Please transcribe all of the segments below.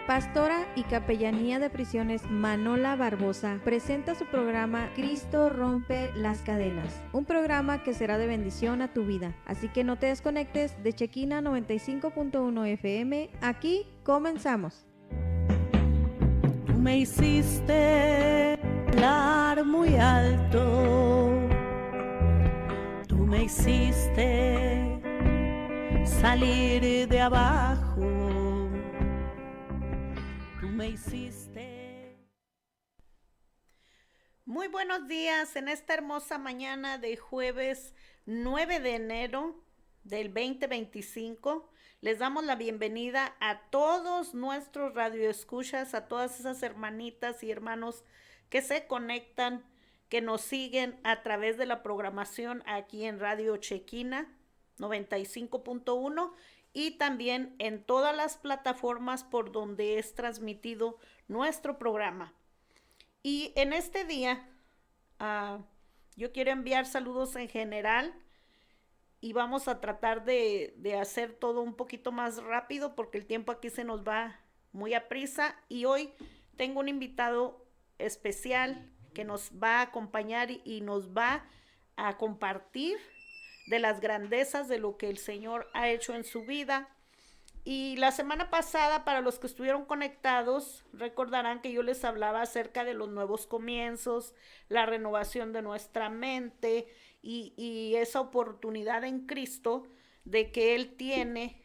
Pastora y Capellanía de Prisiones Manola Barbosa presenta su programa Cristo rompe las cadenas, un programa que será de bendición a tu vida. Así que no te desconectes de Chequina 95.1 FM. Aquí comenzamos. Tú me hiciste volar muy alto, tú me hiciste salir de abajo, tú me hiciste. Muy buenos días en esta hermosa mañana de jueves 9 de enero del 2025. Les damos la bienvenida a todos nuestros radioescuchas, a todas esas hermanitas y hermanos que se conectan, que nos siguen a través de la programación aquí en Radio Chequina 95.1 y también en todas las plataformas por donde es transmitido nuestro programa. Y en este día yo quiero enviar saludos en general y vamos a tratar de hacer todo un poquito más rápido porque el tiempo aquí se nos va muy a prisa. Y hoy tengo un invitado especial que nos va a acompañar y nos va a compartir de las grandezas de lo que el Señor ha hecho en su vida. Y la semana pasada, para los que estuvieron conectados, recordarán que yo les hablaba acerca de los nuevos comienzos, la renovación de nuestra mente y esa oportunidad en Cristo de que Él tiene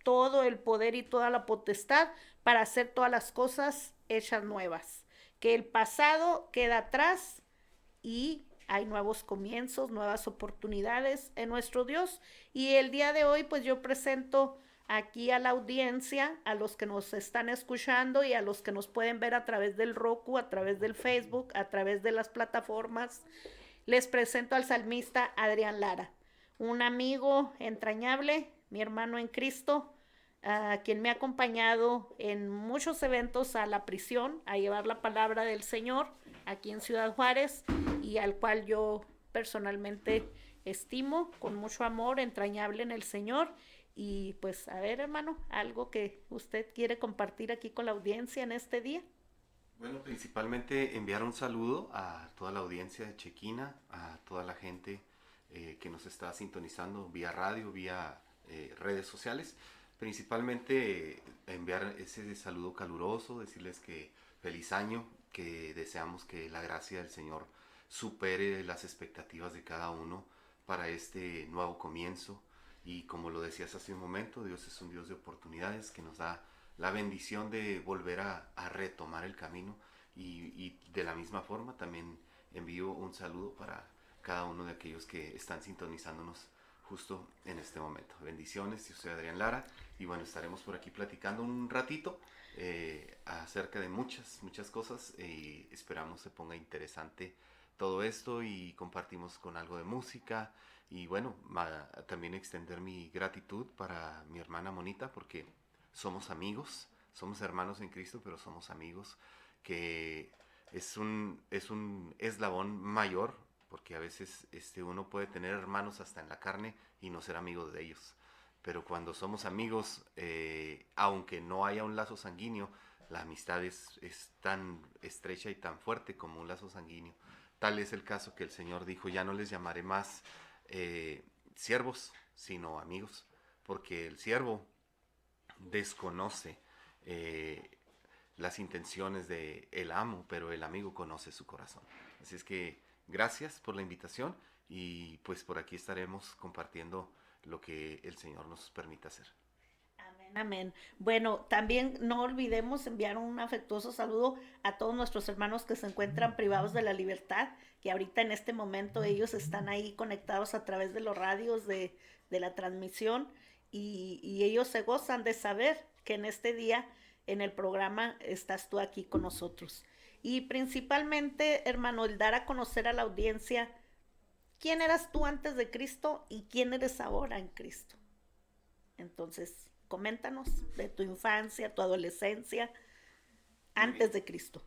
todo el poder y toda la potestad para hacer todas las cosas hechas nuevas. Que el pasado queda atrás y hay nuevos comienzos, nuevas oportunidades en nuestro Dios. Y el día de hoy, pues yo presento aquí a la audiencia, a los que nos están escuchando y a los que nos pueden ver a través del Roku, a través del Facebook, a través de las plataformas. Les presento al salmista Adrián Lara, un amigo entrañable, mi hermano en Cristo, quien me ha acompañado en muchos eventos a la prisión, a llevar la palabra del Señor aquí en Ciudad Juárez, y al cual yo personalmente estimo con mucho amor entrañable en el Señor. Y pues a ver, hermano, algo que usted quiere compartir aquí con la audiencia en este día. Bueno, principalmente enviar un saludo a toda la audiencia de Chequina, a toda la gente que nos está sintonizando vía radio, vía redes sociales. Principalmente enviar ese saludo caluroso, decirles que feliz año, que deseamos que la gracia del Señor supere las expectativas de cada uno para este nuevo comienzo. Y como lo decías hace un momento, Dios es un Dios de oportunidades que nos da la bendición de volver a retomar el camino y de la misma forma también envío un saludo para cada uno de aquellos que están sintonizándonos justo en este momento. Bendiciones, yo soy Adrián Lara y bueno, estaremos por aquí platicando un ratito acerca de muchas cosas y esperamos se ponga interesante todo esto y compartimos con algo de música y bueno, también extender mi gratitud para mi hermana Monita porque somos amigos, somos hermanos en Cristo, pero somos amigos, que es un eslabón mayor, porque a veces uno puede tener hermanos hasta en la carne y no ser amigos de ellos. Pero cuando somos amigos, aunque no haya un lazo sanguíneo, la amistad es tan estrecha y tan fuerte como un lazo sanguíneo. Tal es el caso que el Señor dijo, ya no les llamaré más siervos, sino amigos, porque el siervo desconoce las intenciones de el amo, pero el amigo conoce su corazón. Así es que gracias por la invitación y pues por aquí estaremos compartiendo lo que el Señor nos permita hacer. Amén, amén. Bueno, también no olvidemos enviar un afectuoso saludo a todos nuestros hermanos que se encuentran privados de la libertad, que ahorita en este momento ellos están ahí conectados a través de los radios de la transmisión y ellos se gozan de saber que en este día en el programa estás tú aquí con nosotros. Y principalmente, hermano, el dar a conocer a la audiencia quién eras tú antes de Cristo y quién eres ahora en Cristo. Entonces, coméntanos de tu infancia, tu adolescencia, antes de Cristo.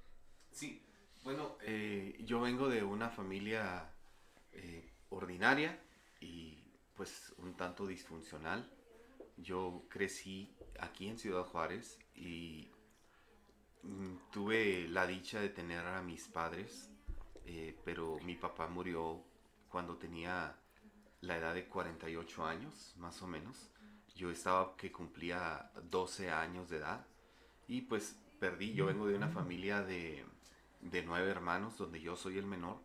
Sí, bueno, yo vengo de una familia ordinaria y pues un tanto disfuncional. Yo crecí aquí en Ciudad Juárez y tuve la dicha de tener a mis padres, pero mi papá murió cuando tenía la edad de 48 años, más o menos. Yo estaba que cumplía 12 años de edad y pues perdí. Yo vengo de una familia de 9 hermanos, donde yo soy el menor.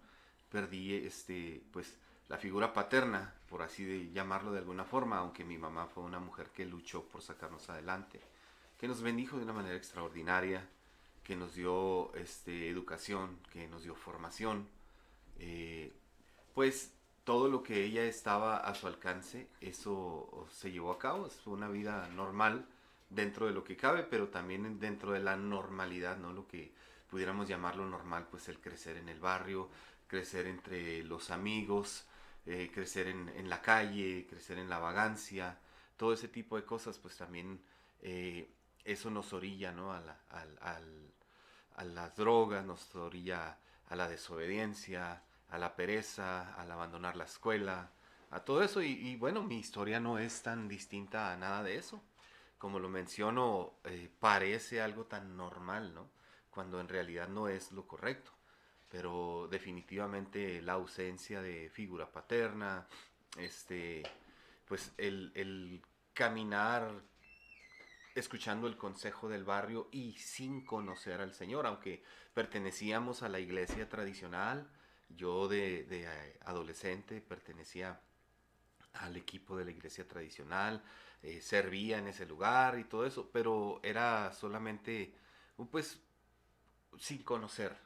Perdí pues la figura paterna, por así de llamarlo de alguna forma, aunque mi mamá fue una mujer que luchó por sacarnos adelante, que nos bendijo de una manera extraordinaria, que nos dio educación, que nos dio formación. Eh, pues todo lo que ella estaba a su alcance, eso se llevó a cabo. Es una vida normal dentro de lo que cabe, pero también dentro de la normalidad, ¿no? Lo que pudiéramos llamarlo normal, pues el crecer en el barrio, crecer entre los amigos, crecer en la calle, crecer en la vagancia, todo ese tipo de cosas, pues también eh, eso nos orilla, ¿no? A las drogas, nos orilla a la desobediencia, a la pereza, al abandonar la escuela, a todo eso. Y bueno, mi historia no es tan distinta a nada de eso. Como lo menciono, parece algo tan normal, ¿no? Cuando en realidad no es lo correcto. Pero definitivamente la ausencia de figura paterna, este, pues el caminar escuchando el consejo del barrio y sin conocer al Señor, aunque pertenecíamos a la iglesia tradicional. Yo de adolescente pertenecía al equipo de la iglesia tradicional, servía en ese lugar y todo eso, pero era solamente, pues, sin conocer,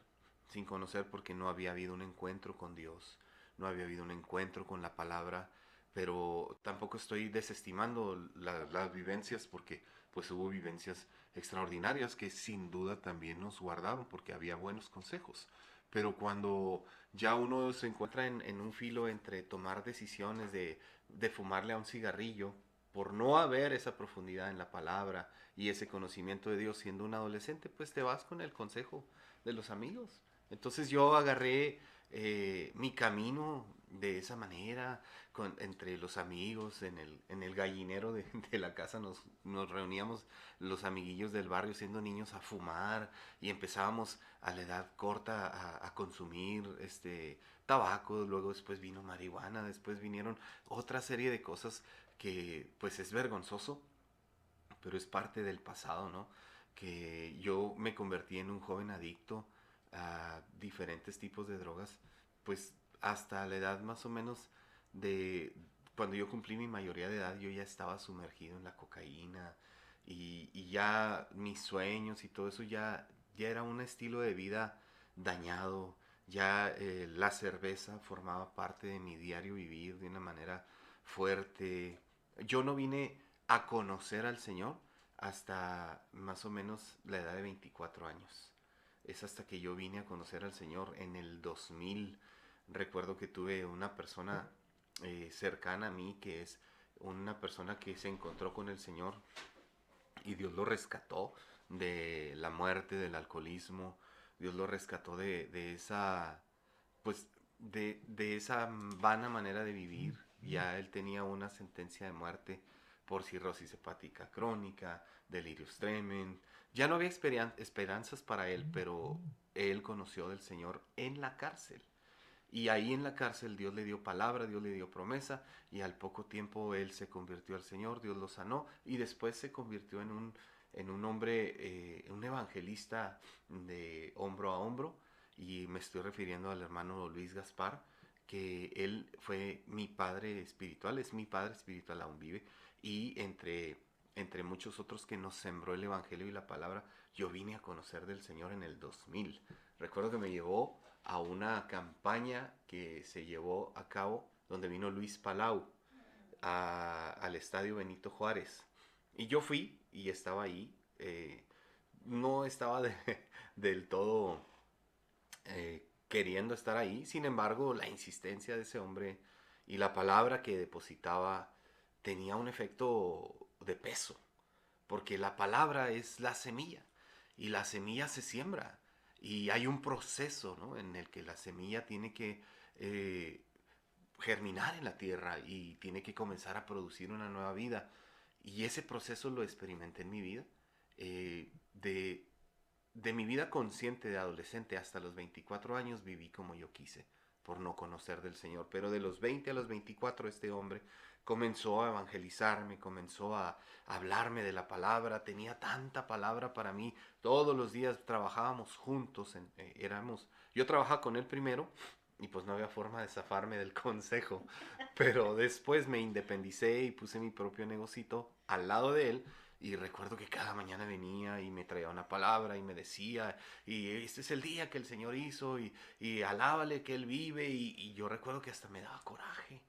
sin conocer, porque no había habido un encuentro con Dios, no había habido un encuentro con la palabra. Pero tampoco estoy desestimando las vivencias, porque pues hubo vivencias extraordinarias que sin duda también nos guardaron, porque había buenos consejos. Pero cuando ya uno se encuentra en un filo entre tomar decisiones de fumarle a un cigarrillo, por no haber esa profundidad en la palabra y ese conocimiento de Dios siendo un adolescente, pues te vas con el consejo de los amigos. Entonces yo agarré mi camino de esa manera, entre los amigos, en el gallinero de la casa nos reuníamos los amiguillos del barrio siendo niños a fumar, y empezábamos a la edad corta a consumir tabaco. Luego después vino marihuana, después vinieron otra serie de cosas que pues es vergonzoso, pero es parte del pasado, ¿no? Que yo me convertí en un joven adicto a diferentes tipos de drogas, pues hasta la edad más o menos de cuando yo cumplí mi mayoría de edad. Yo ya estaba sumergido en la cocaína, y ya mis sueños y todo eso ya era un estilo de vida dañado. Ya la cerveza formaba parte de mi diario vivir de una manera fuerte. Yo no vine a conocer al Señor hasta más o menos la edad de 24 años. Es hasta que yo vine a conocer al Señor en el 2000. Recuerdo que tuve una persona cercana a mí, que es una persona que se encontró con el Señor, y Dios lo rescató de la muerte, del alcoholismo. Dios lo rescató de esa, pues, de esa vana manera de vivir. Ya él tenía una sentencia de muerte por cirrosis hepática crónica, delirios tremens. Ya no había esperanzas para él, pero él conoció del Señor en la cárcel. Y ahí en la cárcel Dios le dio palabra, Dios le dio promesa, y al poco tiempo él se convirtió al Señor. Dios lo sanó, y después se convirtió en un hombre, un evangelista de hombro a hombro. Y me estoy refiriendo al hermano Luis Gaspar, que él fue mi padre espiritual, es mi padre espiritual, aún vive. Y entre muchos otros que nos sembró el evangelio y la palabra, yo vine a conocer del Señor en el 2000. Recuerdo que me llevó a una campaña que se llevó a cabo donde vino Luis Palau al estadio Benito Juárez. Y yo fui y estaba ahí. No estaba del todo queriendo estar ahí. Sin embargo, la insistencia de ese hombre y la palabra que depositaba tenía un efecto de peso, porque la palabra es la semilla, y la semilla se siembra, y hay un proceso, ¿no?, en el que la semilla tiene que germinar en la tierra y tiene que comenzar a producir una nueva vida. Y ese proceso lo experimenté en mi vida, de mi vida consciente de adolescente hasta los 24 años viví como yo quise, por no conocer del Señor. Pero de los 20 a los 24 este hombre comenzó a evangelizarme, comenzó a hablarme de la palabra, tenía tanta palabra para mí. Todos los días trabajábamos juntos, yo trabajaba con él primero y pues no había forma de zafarme del consejo, pero después me independicé y puse mi propio negocito al lado de él. Y recuerdo que cada mañana venía y me traía una palabra y me decía, y este es el día que el Señor hizo, y alábale que Él vive, y yo recuerdo que hasta me daba coraje.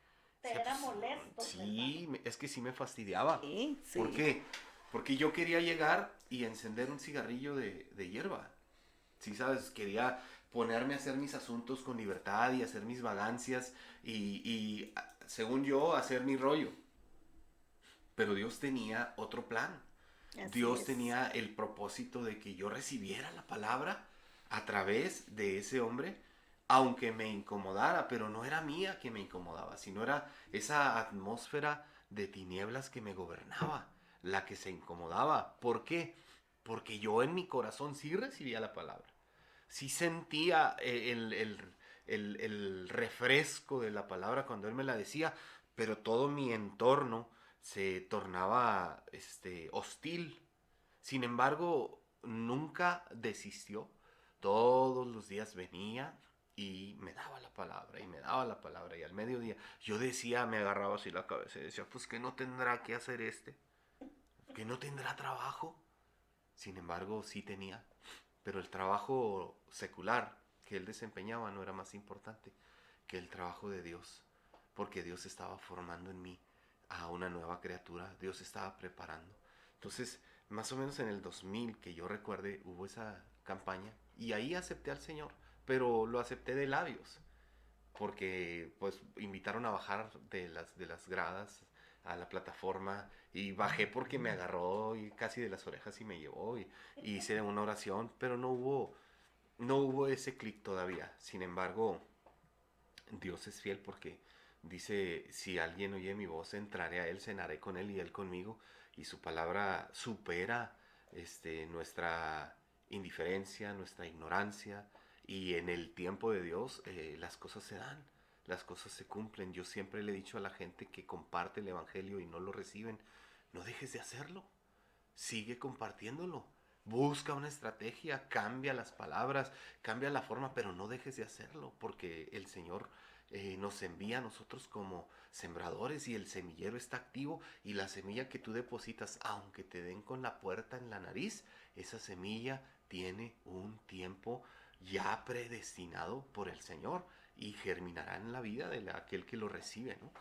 Te Decía, era pues, molesto, sí, es que sí me fastidiaba. Sí, sí. ¿Por qué? Porque yo quería llegar y encender un cigarrillo de hierba. Sí, sabes, quería ponerme a hacer mis asuntos con libertad y hacer mis vagancias y según yo, hacer mi rollo. Pero Dios tenía otro plan. Así Dios es. tenía el propósito de que yo recibiera la palabra a través de ese hombre, aunque me incomodara, pero no era mía que me incomodaba, sino era esa atmósfera de tinieblas que me gobernaba, la que se incomodaba. ¿Por qué? Porque yo en mi corazón sí recibía la palabra, sí sentía el refresco de la palabra cuando él me la decía, pero todo mi entorno se tornaba hostil. Sin embargo, nunca desistió. Todos los días venía y me daba la palabra y me daba la palabra. Y al mediodía yo decía, me agarraba así la cabeza y decía, pues que no tendrá que hacer que no tendrá trabajo. Sin embargo, sí tenía. Pero el trabajo secular que él desempeñaba no era más importante que el trabajo de Dios. Porque Dios estaba formando en mí a una nueva criatura. Dios estaba preparando. Entonces, más o menos en el 2000, que yo recuerde, hubo esa campaña. Y ahí acepté al Señor. Pero lo acepté de labios. Porque pues invitaron a bajar de las gradas a la plataforma y bajé porque me agarró y casi de las orejas y me llevó y hice una oración, pero no hubo ese clic todavía. Sin embargo, Dios es fiel porque dice, si alguien oye mi voz, entraré a él, cenaré con él y él conmigo, y su palabra supera nuestra indiferencia, nuestra ignorancia, y en el tiempo de Dios las cosas se dan, las cosas se cumplen. Yo siempre le he dicho a la gente que comparte el Evangelio y no lo reciben, no dejes de hacerlo, sigue compartiéndolo. Busca una estrategia, cambia las palabras, cambia la forma, pero no dejes de hacerlo, porque el Señor nos envía a nosotros como sembradores y el semillero está activo y la semilla que tú depositas, aunque te den con la puerta en la nariz, esa semilla tiene un tiempo ya predestinado por el Señor y germinará en la vida de aquel que lo recibe, ¿no?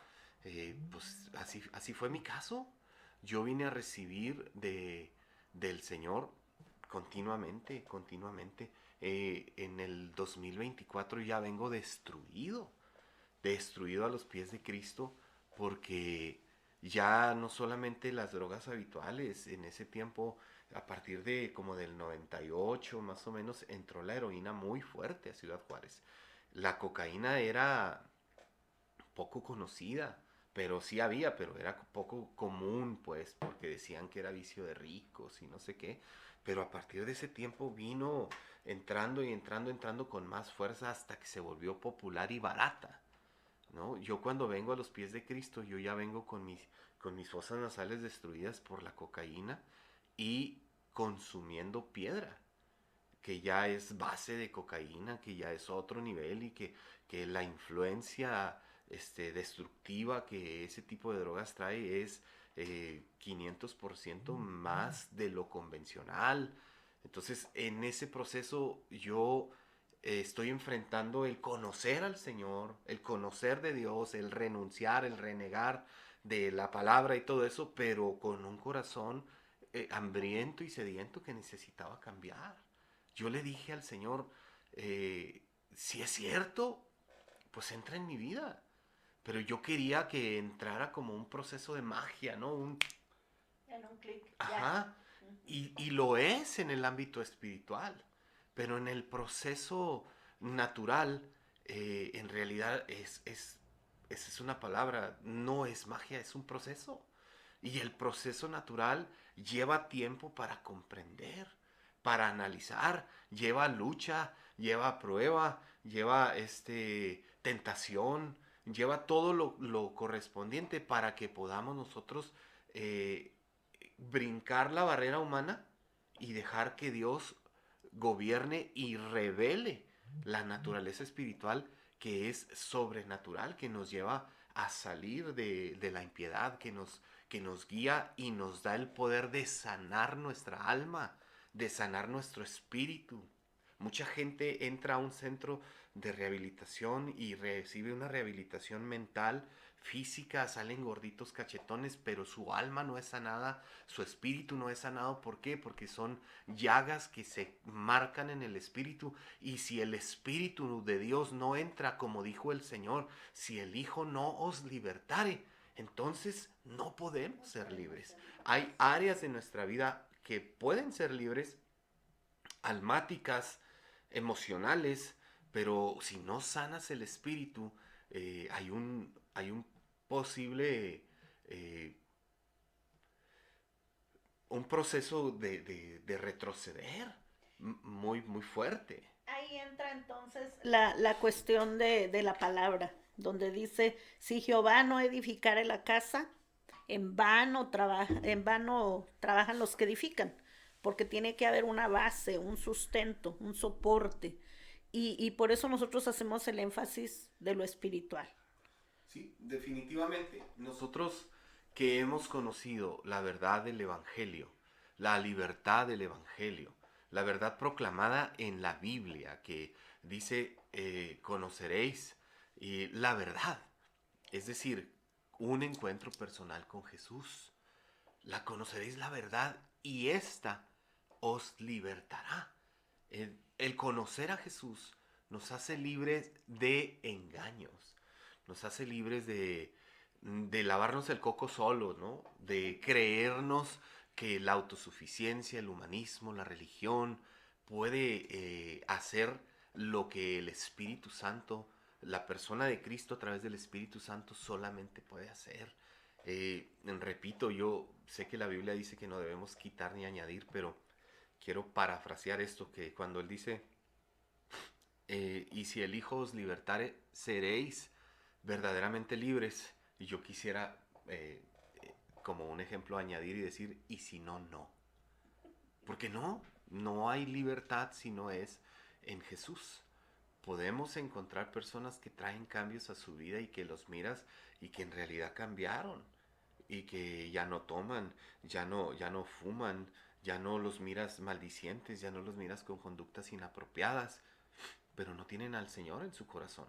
Pues así fue mi caso. Yo vine a recibir del Señor continuamente, continuamente. En el 2024 ya vengo destruido a los pies de Cristo, porque ya no solamente las drogas habituales, en ese tiempo, a partir de como del 98 más o menos, entró la heroína muy fuerte a Ciudad Juárez. La cocaína era poco conocida, pero sí había, pero era poco común, pues, porque decían que era vicio de ricos y no sé qué. Pero a partir de ese tiempo vino entrando y entrando con más fuerza hasta que se volvió popular y barata, ¿no? Yo cuando vengo a los pies de Cristo, yo ya vengo con mis fosas nasales destruidas por la cocaína y consumiendo piedra, que ya es base de cocaína, que ya es otro nivel y que la influencia destructiva que ese tipo de drogas trae es 500% más de lo convencional. Entonces, en ese proceso yo estoy enfrentando el conocer al Señor, el conocer de Dios, el renunciar, el renegar de la palabra y todo eso, pero con un corazón hambriento y sediento que necesitaba cambiar. Yo le dije al Señor, si es cierto, pues entra en mi vida. Pero yo quería que entrara como un proceso de magia, ¿no? En un clic. Ajá. Y lo es en el ámbito espiritual. Pero en el proceso natural, en realidad esa es una palabra, no es magia, es un proceso. Y el proceso natural lleva tiempo para comprender, para analizar, lleva lucha, lleva prueba, lleva tentación, lleva todo lo correspondiente para que podamos nosotros eh, brincar la barrera humana y dejar que Dios gobierne y revele la naturaleza espiritual que es sobrenatural, que nos lleva a salir de la impiedad, que nos guía y nos da el poder de sanar nuestra alma, de sanar nuestro espíritu. Mucha gente entra a un centro de rehabilitación y recibe una rehabilitación mental, física, salen gorditos cachetones, pero su alma no es sanada, su espíritu no es sanado. ¿Por qué? Porque son llagas que se marcan en el espíritu, y si el espíritu de Dios no entra, como dijo el Señor, si el Hijo no os libertare, entonces no podemos ser libres. Hay áreas de nuestra vida que pueden ser libres, almáticas, emocionales, pero si no sanas el espíritu, hay un posible, eh, un proceso de retroceder muy, muy fuerte. Ahí entra entonces la cuestión de la palabra, donde dice, si Jehová no edificare la casa, en vano trabajan los que edifican, porque tiene que haber una base, un sustento, un soporte. Y por eso nosotros hacemos el énfasis de lo espiritual. Sí, definitivamente. Nosotros que hemos conocido la verdad del Evangelio, la libertad del Evangelio, la verdad proclamada en la Biblia, que dice, conoceréis la verdad, es decir, un encuentro personal con Jesús. La conoceréis la verdad y ésta os libertará. El conocer a Jesús nos hace libres de engaños, nos hace libres de lavarnos el coco solo, ¿no? De creernos que la autosuficiencia, el humanismo, la religión puede hacer lo que el Espíritu Santo, la persona de Cristo a través del Espíritu Santo solamente puede hacer. Repito, yo sé que la Biblia dice que no debemos quitar ni añadir, pero quiero parafrasear esto, que cuando él dice, y si el Hijo os libertare, seréis verdaderamente libres. Y yo quisiera, como un ejemplo, añadir y decir, y si no, no. Porque no hay libertad si no es en Jesús. Podemos encontrar personas que traen cambios a su vida y que los miras y que en realidad cambiaron y que ya no toman, ya no fuman, ya no los miras maldicientes, ya no los miras con conductas inapropiadas, pero no tienen al Señor en su corazón.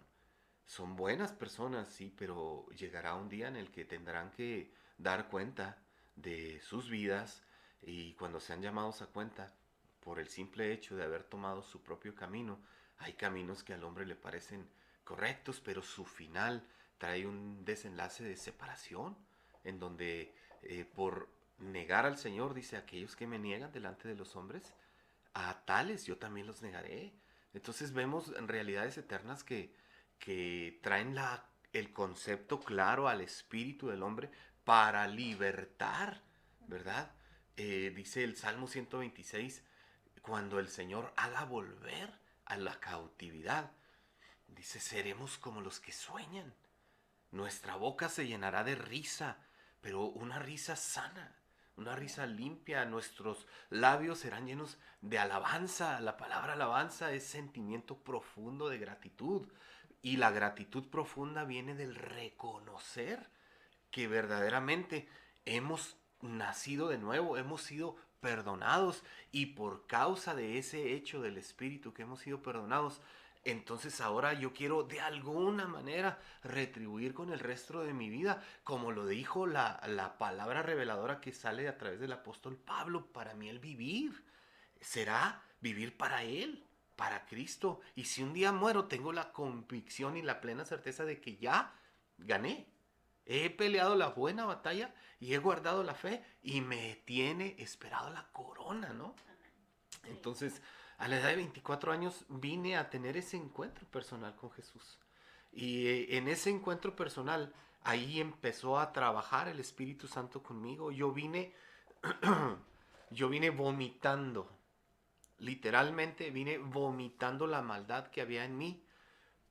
Son buenas personas, sí, pero llegará un día en el que tendrán que dar cuenta de sus vidas, y cuando sean llamados a cuenta por el simple hecho de haber tomado su propio camino, hay caminos que al hombre le parecen correctos, pero su final trae un desenlace de separación, en donde por negar al Señor, dice, aquellos que me niegan delante de los hombres, a tales yo también los negaré. Entonces vemos en realidades eternas que traen el concepto claro al espíritu del hombre para libertar, ¿verdad? Dice el Salmo 126, cuando el Señor haga volver a la cautividad, dice, seremos como los que sueñan. Nuestra boca se llenará de risa, pero una risa sana, una risa limpia. Nuestros labios serán llenos de alabanza. La palabra alabanza es sentimiento profundo de gratitud. Y la gratitud profunda viene del reconocer que verdaderamente hemos nacido de nuevo, hemos sido perdonados, y por causa de ese hecho del Espíritu que hemos sido perdonados, entonces ahora yo quiero de alguna manera retribuir con el resto de mi vida, como lo dijo la palabra reveladora que sale a través del apóstol Pablo. Para mí el vivir será vivir para Él, para Cristo. Y si un día muero, tengo la convicción y la plena certeza de que ya gané. He peleado la buena batalla y he guardado la fe y me tiene esperado la corona, ¿no? Entonces, a la edad de 24 años vine a tener ese encuentro personal con Jesús. Y en ese encuentro personal ahí empezó a trabajar el Espíritu Santo conmigo. Yo vine, yo vine vomitando, literalmente vine vomitando la maldad que había en mí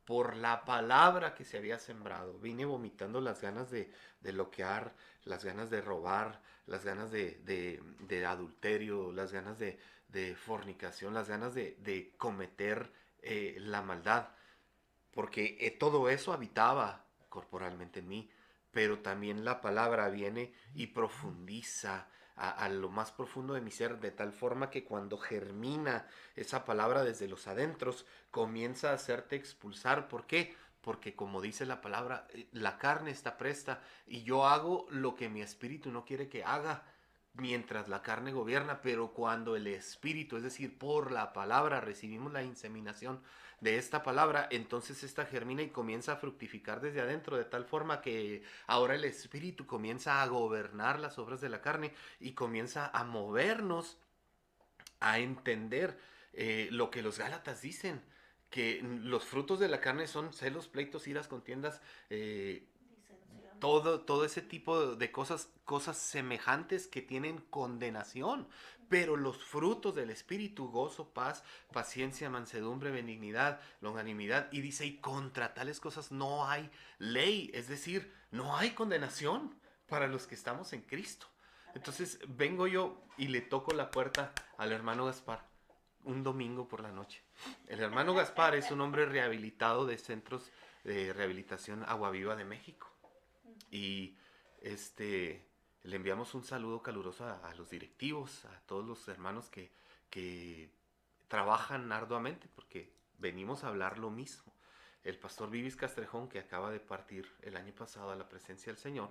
por la palabra que se había sembrado. Vine vomitando las ganas de loquear, las ganas de robar, las ganas de adulterio, las ganas de fornicación, las ganas de cometer la maldad. Porque todo eso habitaba corporalmente en mí, pero también la palabra viene y profundiza a lo más profundo de mi ser, de tal forma que cuando germina esa palabra desde los adentros, comienza a hacerte expulsar. ¿Por qué? Porque como dice la palabra, la carne está presta y yo hago lo que mi espíritu no quiere que haga mientras la carne gobierna, pero cuando el espíritu, es decir, por la palabra, recibimos la inseminación de esta palabra, entonces esta germina y comienza a fructificar desde adentro, de tal forma que ahora el espíritu comienza a gobernar las obras de la carne y comienza a movernos a entender lo que los Gálatas dicen, que los frutos de la carne son celos, pleitos, iras, contiendas, todo ese tipo de cosas, cosas semejantes que tienen condenación. Pero los frutos del Espíritu, gozo, paz, paciencia, mansedumbre, benignidad, longanimidad, y dice, y contra tales cosas no hay ley, es decir, no hay condenación para los que estamos en Cristo. Entonces vengo yo y le toco la puerta al hermano Gaspar un domingo por la noche. El hermano Gaspar es un hombre rehabilitado de centros de rehabilitación Agua Viva de México. Y le enviamos un saludo caluroso a los directivos, a todos los hermanos que trabajan arduamente, porque venimos a hablar lo mismo. El pastor Vivis Castrejón, que acaba de partir el año pasado a la presencia del Señor,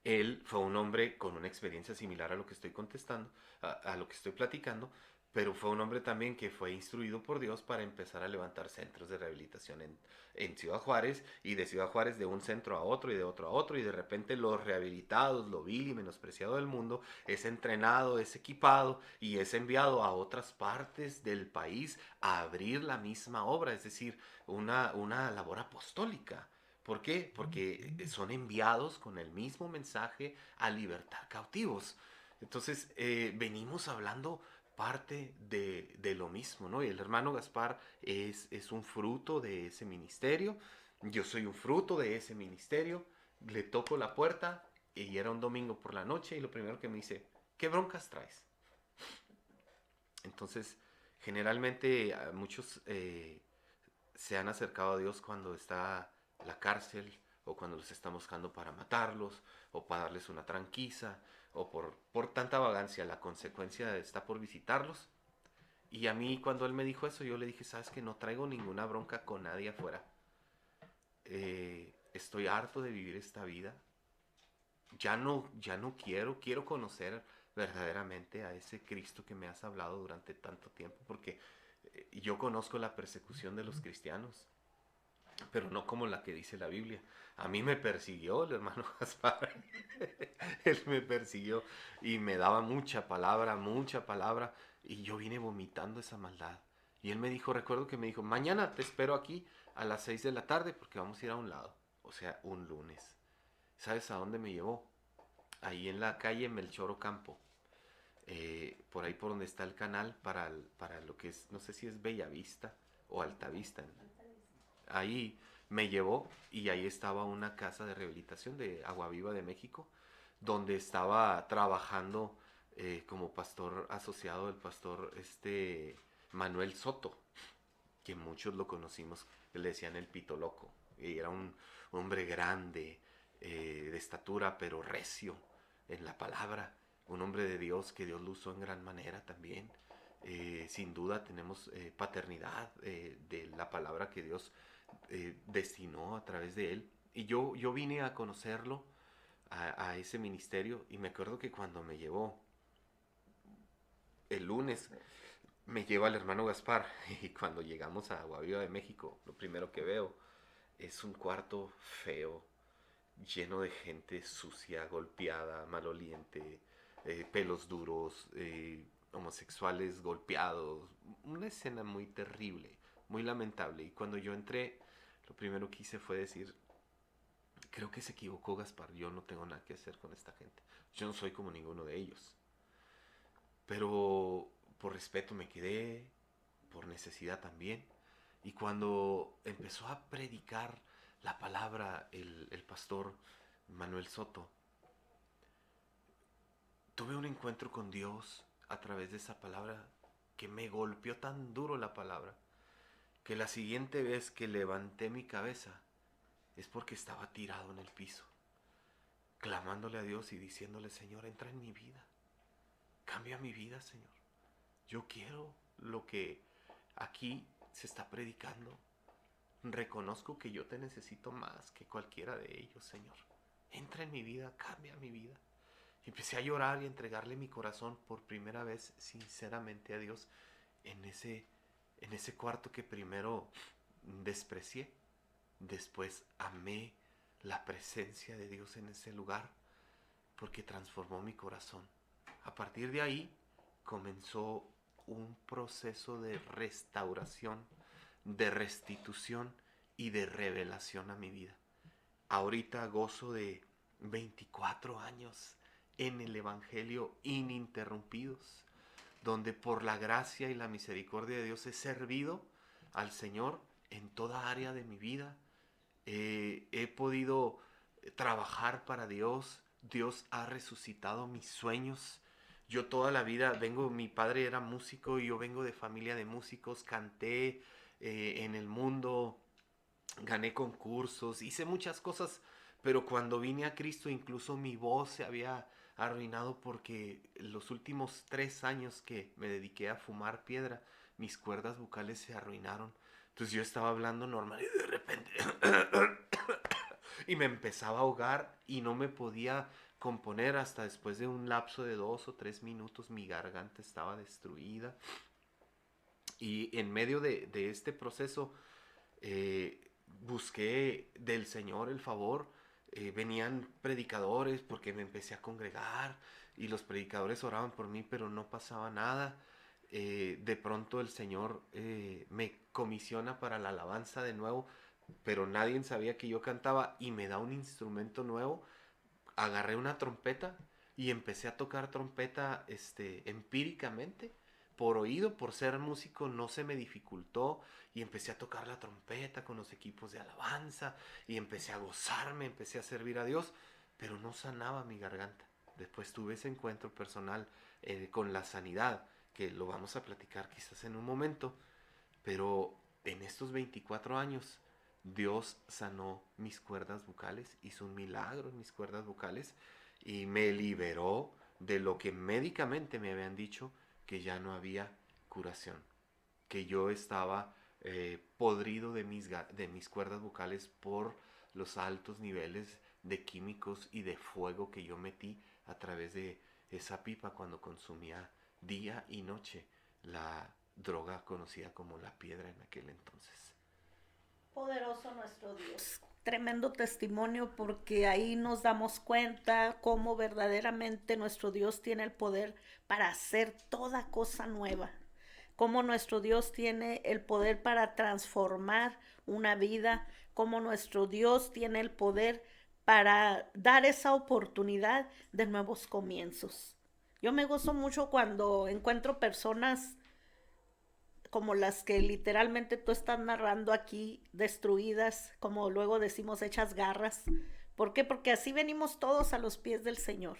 él fue un hombre con una experiencia similar a lo que estoy contestando, a lo que estoy platicando, pero fue un hombre también que fue instruido por Dios para empezar a levantar centros de rehabilitación en Ciudad Juárez, y de Ciudad Juárez de un centro a otro y de otro a otro, y de repente los rehabilitados, lo vil y menospreciado del mundo, es entrenado, es equipado y es enviado a otras partes del país a abrir la misma obra, es decir, una labor apostólica. ¿Por qué? Porque son enviados con el mismo mensaje a libertar cautivos. Entonces, venimos hablando parte de lo mismo, ¿no? Y el hermano Gaspar es un fruto de ese ministerio. Yo soy un fruto de ese ministerio. Le toco la puerta y era un domingo por la noche y lo primero que me dice, ¿qué broncas traes? Entonces, generalmente muchos se han acercado a Dios cuando está la cárcel, o cuando los están buscando para matarlos, o para darles una tranquiza, o por tanta vagancia. La consecuencia está por visitarlos. Y a mí cuando él me dijo eso, yo le dije, sabes que no traigo ninguna bronca con nadie afuera. Estoy harto de vivir esta vida. Ya no quiero conocer verdaderamente a ese Cristo que me has hablado durante tanto tiempo, porque yo conozco la persecución de los cristianos, pero no como la que dice la Biblia. A mí me persiguió el hermano Gaspar. Él me persiguió y me daba mucha palabra, y yo vine vomitando esa maldad. Y él me dijo, recuerdo que me dijo, mañana te espero aquí a las 6 de la tarde porque vamos a ir a un lado, o sea, un lunes. ¿Sabes a dónde me llevó? Ahí en la calle Melchor Ocampo, por ahí por donde está el canal para lo que es, no sé si es Bellavista o Altavista. Ahí me llevó y ahí estaba una casa de rehabilitación de Agua Viva de México, donde estaba trabajando como pastor asociado el pastor Manuel Soto, que muchos lo conocimos, le decían el Pito Loco. Y era un hombre grande, de estatura, pero recio en la palabra, un hombre de Dios que Dios lo usó en gran manera también. Sin duda tenemos paternidad de la palabra que Dios destinó a través de él. Y yo vine a conocerlo, a ese ministerio, y me acuerdo que cuando me llevó el lunes, me lleva el hermano Gaspar, y cuando llegamos a Agua Viva de México, lo primero que veo es un cuarto feo, lleno de gente sucia, golpeada, maloliente, pelos duros, homosexuales golpeados, una escena muy terrible, muy lamentable. Y cuando yo entré, lo primero que hice fue decir, creo que se equivocó Gaspar, yo no tengo nada que hacer con esta gente. Yo no soy como ninguno de ellos. Pero por respeto me quedé, por necesidad también. Y cuando empezó a predicar la palabra el pastor Manuel Soto, tuve un encuentro con Dios a través de esa palabra que me golpeó tan duro la palabra, que la siguiente vez que levanté mi cabeza es porque estaba tirado en el piso, clamándole a Dios y diciéndole: Señor, entra en mi vida, cambia mi vida, Señor. Yo quiero lo que aquí se está predicando. Reconozco que yo te necesito más que cualquiera de ellos, Señor. Entra en mi vida, cambia mi vida. Y empecé a llorar y a entregarle mi corazón por primera vez sinceramente a Dios en ese cuarto que primero desprecié. Después amé la presencia de Dios en ese lugar porque transformó mi corazón. A partir de ahí comenzó un proceso de restauración, de restitución y de revelación a mi vida. Ahorita gozo de 24 años en el Evangelio ininterrumpidos, donde por la gracia y la misericordia de Dios he servido al Señor en toda área de mi vida. He podido trabajar para Dios. Dios ha resucitado mis sueños. Yo toda la vida mi padre era músico y yo vengo de familia de músicos, canté en el mundo, gané concursos, hice muchas cosas, pero cuando vine a Cristo incluso mi voz se había arruinado porque los últimos 3 años que me dediqué a fumar piedra, mis cuerdas vocales se arruinaron. Entonces yo estaba hablando normal y de repente y me empezaba a ahogar y no me podía componer. Hasta después de un lapso de 2 o 3 minutos mi garganta estaba destruida. Y en medio de este proceso busqué del Señor el favor. Venían predicadores porque me empecé a congregar y los predicadores oraban por mí, pero no pasaba nada. De pronto el Señor me comisiona para la alabanza de nuevo, pero nadie sabía que yo cantaba y me da un instrumento nuevo. Agarré una trompeta y empecé a tocar trompeta empíricamente, por oído, por ser músico no se me dificultó, y empecé a tocar la trompeta con los equipos de alabanza y empecé a gozarme, empecé a servir a Dios, pero no sanaba mi garganta. Después tuve ese encuentro personal con la sanidad, que lo vamos a platicar quizás en un momento, pero en estos 24 años Dios sanó mis cuerdas vocales, hizo un milagro en mis cuerdas vocales y me liberó de lo que médicamente me habían dicho, que ya no había curación, que yo estaba podrido de mis cuerdas vocales por los altos niveles de químicos y de fuego que yo metí a través de esa pipa cuando consumía día y noche la droga conocida como la piedra en aquel entonces. Poderoso nuestro Dios. Tremendo testimonio, porque ahí nos damos cuenta cómo verdaderamente nuestro Dios tiene el poder para hacer toda cosa nueva. Cómo nuestro Dios tiene el poder para transformar una vida. Cómo nuestro Dios tiene el poder para dar esa oportunidad de nuevos comienzos. Yo me gozo mucho cuando encuentro personas como las que literalmente tú estás narrando aquí, destruidas, como luego decimos, hechas garras. ¿Por qué? Porque así venimos todos a los pies del Señor.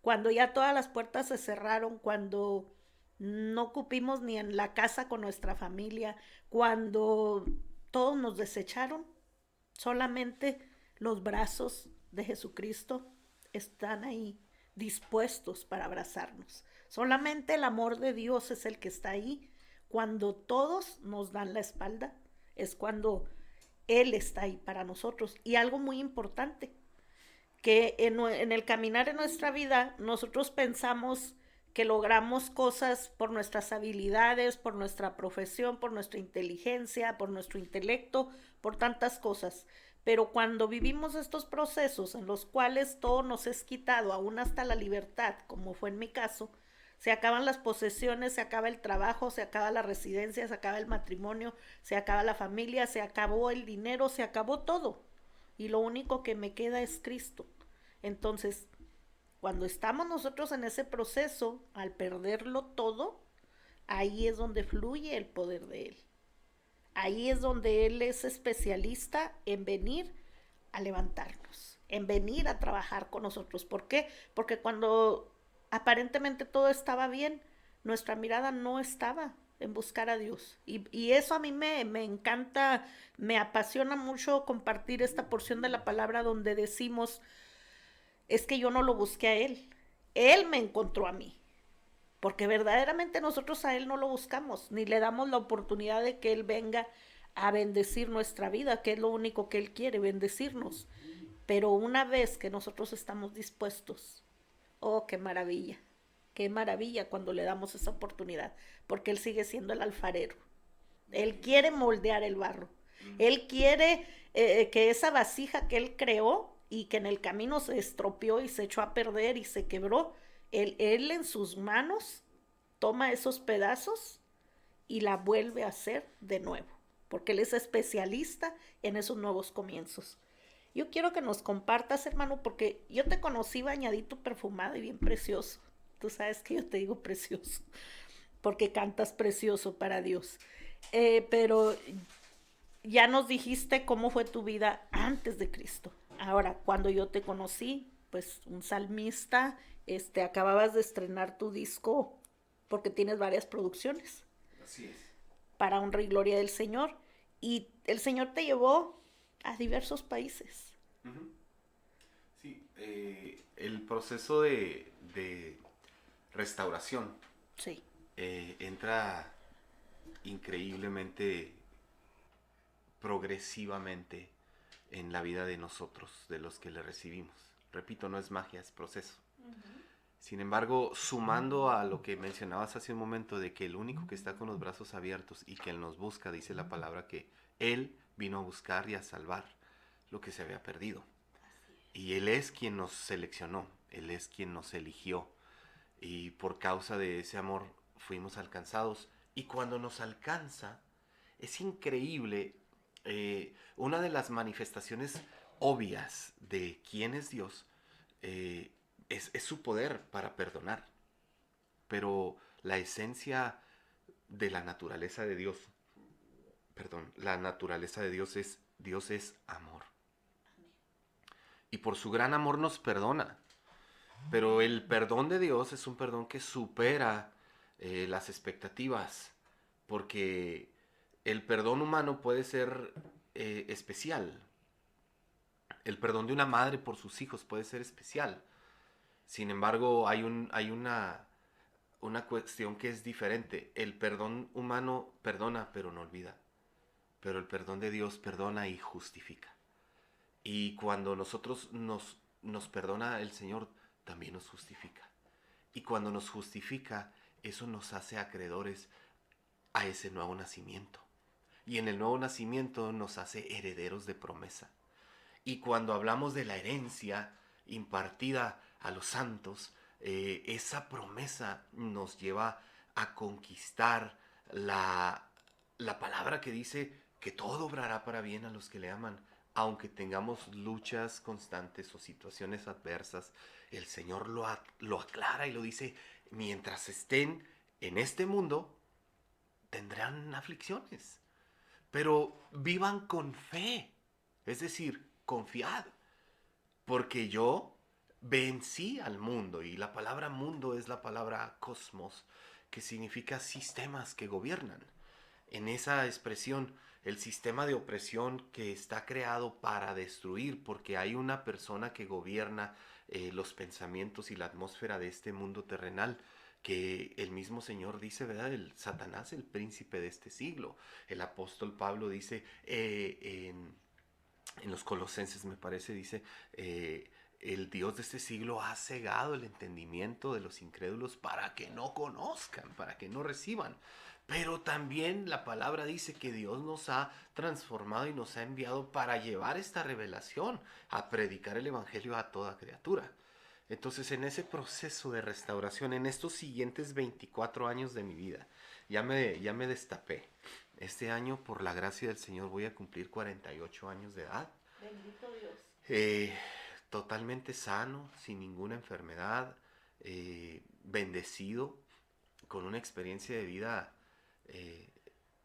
Cuando ya todas las puertas se cerraron, cuando no cupimos ni en la casa con nuestra familia, cuando todos nos desecharon, solamente los brazos de Jesucristo están ahí dispuestos para abrazarnos. Solamente el amor de Dios es el que está ahí. Cuando todos nos dan la espalda, es cuando Él está ahí para nosotros. Y algo muy importante, que en el caminar en nuestra vida, nosotros pensamos que logramos cosas por nuestras habilidades, por nuestra profesión, por nuestra inteligencia, por nuestro intelecto, por tantas cosas. Pero cuando vivimos estos procesos en los cuales todo nos es quitado, aún hasta la libertad, como fue en mi caso, se acaban las posesiones, se acaba el trabajo, se acaba la residencia, se acaba el matrimonio, se acaba la familia, se acabó el dinero, se acabó todo. y lo único que me queda es Cristo. Entonces, cuando estamos nosotros en ese proceso, al perderlo todo, ahí es donde fluye el poder de Él. Ahí es donde Él es especialista en venir a levantarnos, en venir a trabajar con nosotros. ¿Por qué? Porque cuando aparentemente todo estaba bien, nuestra mirada no estaba en buscar a Dios. Y eso a mí me encanta, me apasiona mucho compartir esta porción de la palabra donde decimos, es que yo no lo busqué a Él me encontró a mí. Porque verdaderamente nosotros a Él no lo buscamos, ni le damos la oportunidad de que Él venga a bendecir nuestra vida, que es lo único que Él quiere, bendecirnos. Pero una vez que nosotros estamos dispuestos, oh, qué maravilla cuando le damos esa oportunidad, porque Él sigue siendo el alfarero. Él quiere moldear el barro. Él quiere que esa vasija que Él creó y que en el camino se estropeó y se echó a perder y se quebró, él en sus manos toma esos pedazos y la vuelve a hacer de nuevo, porque Él es especialista en esos nuevos comienzos. Yo quiero que nos compartas, hermano, porque yo te conocí bañadito, perfumado y bien precioso. Tú sabes que yo te digo precioso, porque cantas precioso para Dios. Pero ya nos dijiste cómo fue tu vida antes de Cristo. Ahora, cuando yo te conocí, pues un salmista, acababas de estrenar tu disco porque tienes varias producciones. Así es. Para honra y gloria del Señor. Y el Señor te llevó a diversos países. Uh-huh. Sí, el proceso de restauración Sí. entra increíblemente, progresivamente en la vida de nosotros, de los que le recibimos. Repito, no es magia, es proceso. Uh-huh. Sin embargo, sumando a lo que mencionabas hace un momento de que el único que está con los brazos abiertos y que Él nos busca, dice la palabra que Él vino a buscar y a salvar lo que se había perdido. Y Él es quien nos seleccionó, Él es quien nos eligió. Y por causa de ese amor fuimos alcanzados. Y cuando nos alcanza, es increíble. Una de las manifestaciones obvias de quién es Dios es su poder para perdonar. Pero la esencia de la naturaleza de Dios, la naturaleza de Dios es amor. Y por su gran amor nos perdona. Pero el perdón de Dios es un perdón que supera las expectativas. Porque el perdón humano puede ser especial. El perdón de una madre por sus hijos puede ser especial. Sin embargo, hay una cuestión que es diferente. El perdón humano perdona, pero no olvida. Pero el perdón de Dios perdona y justifica. Y cuando nosotros nos perdona el Señor, también nos justifica. Y cuando nos justifica, eso nos hace acreedores a ese nuevo nacimiento. Y en el nuevo nacimiento nos hace herederos de promesa. Y cuando hablamos de la herencia impartida a los santos, esa promesa nos lleva a conquistar la palabra que dice que todo obrará para bien a los que le aman. Aunque tengamos luchas constantes o situaciones adversas, el Señor lo aclara y lo dice, mientras estén en este mundo, tendrán aflicciones. Pero vivan con fe, es decir, confiad, porque yo vencí al mundo, y la palabra mundo es la palabra cosmos, que significa sistemas que gobiernan. En esa expresión, el sistema de opresión que está creado para destruir, porque hay una persona que gobierna los pensamientos y la atmósfera de este mundo terrenal, que el mismo Señor dice, ¿verdad? El Satanás, el príncipe de este siglo. El apóstol Pablo dice en los Colosenses, me parece, dice, el Dios de este siglo ha cegado el entendimiento de los incrédulos para que no conozcan, para que no reciban. Pero también la palabra dice que Dios nos ha transformado y nos ha enviado para llevar esta revelación, a predicar el evangelio a toda criatura. Entonces, en ese proceso de restauración, en estos siguientes 24 años de mi vida, ya me destapé. Este año, por la gracia del Señor, voy a cumplir 48 años de edad. Bendito Dios. eh, totalmente sano, sin ninguna enfermedad, bendecido, con una experiencia de vida eh,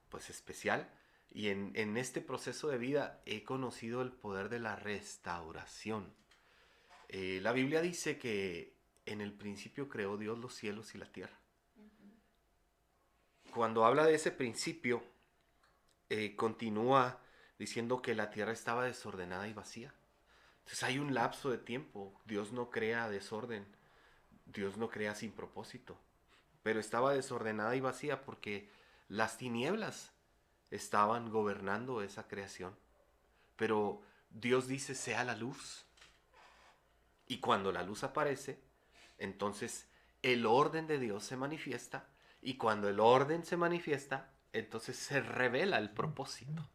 pues especial. Y en este proceso de vida he conocido el poder de la restauración. La Biblia dice que en el principio creó Dios los cielos y la tierra. Cuando habla de ese principio, continúa diciendo que la tierra estaba desordenada y vacía. Entonces hay un lapso de tiempo. Dios no crea desorden. Dios no crea sin propósito. Pero estaba desordenada y vacía porque las tinieblas estaban gobernando esa creación. Pero Dios dice, sea la luz. Y cuando la luz aparece, entonces el orden de Dios se manifiesta. Y cuando el orden se manifiesta, entonces se revela el propósito.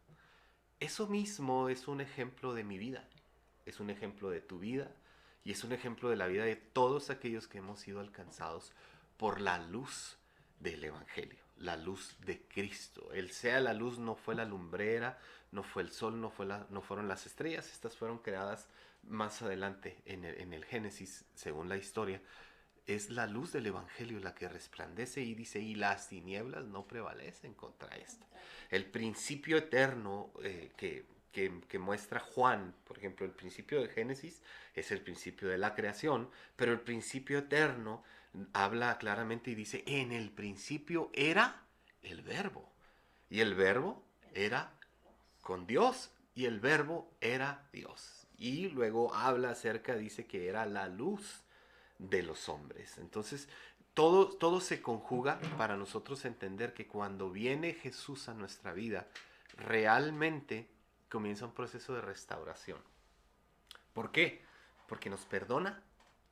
Eso mismo es un ejemplo de mi vida. Es un ejemplo de tu vida. Y es un ejemplo de la vida de todos aquellos que hemos sido alcanzados por la luz del Evangelio, la luz de Cristo. El sea la luz no fue la lumbrera, no fue el sol, no fueron las estrellas. Estas fueron creadas más adelante en el Génesis, según la historia. Es la luz del Evangelio la que resplandece y dice, y las tinieblas no prevalecen contra esto. El principio eterno que muestra Juan, por ejemplo, el principio de Génesis es el principio de la creación, pero el principio eterno habla claramente y dice, en el principio era el verbo, y el verbo era con Dios, y el verbo era Dios. Y luego habla acerca, dice que era la luz de los hombres. Entonces, todo se conjuga para nosotros entender que cuando viene Jesús a nuestra vida, realmente comienza un proceso de restauración. ¿Por qué? Porque nos perdona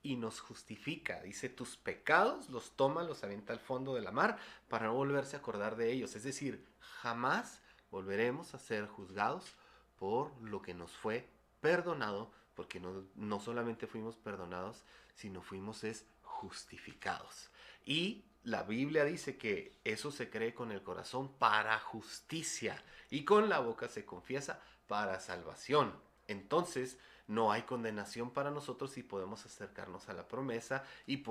y nos justifica. Dice, tus pecados los toma, los avienta al fondo de la mar para no volverse a acordar de ellos. Es decir, jamás volveremos a ser juzgados por lo que nos fue perdonado, porque no solamente fuimos perdonados, sino fuimos justificados. Y la Biblia dice que eso se cree con el corazón para justicia y con la boca se confiesa para salvación. Entonces no hay condenación para nosotros y podemos acercarnos a la promesa y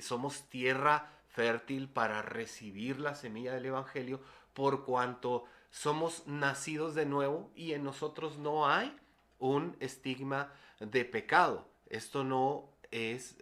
somos tierra fértil para recibir la semilla del Evangelio, por cuanto somos nacidos de nuevo y en nosotros no hay un estigma de pecado. Esto no es,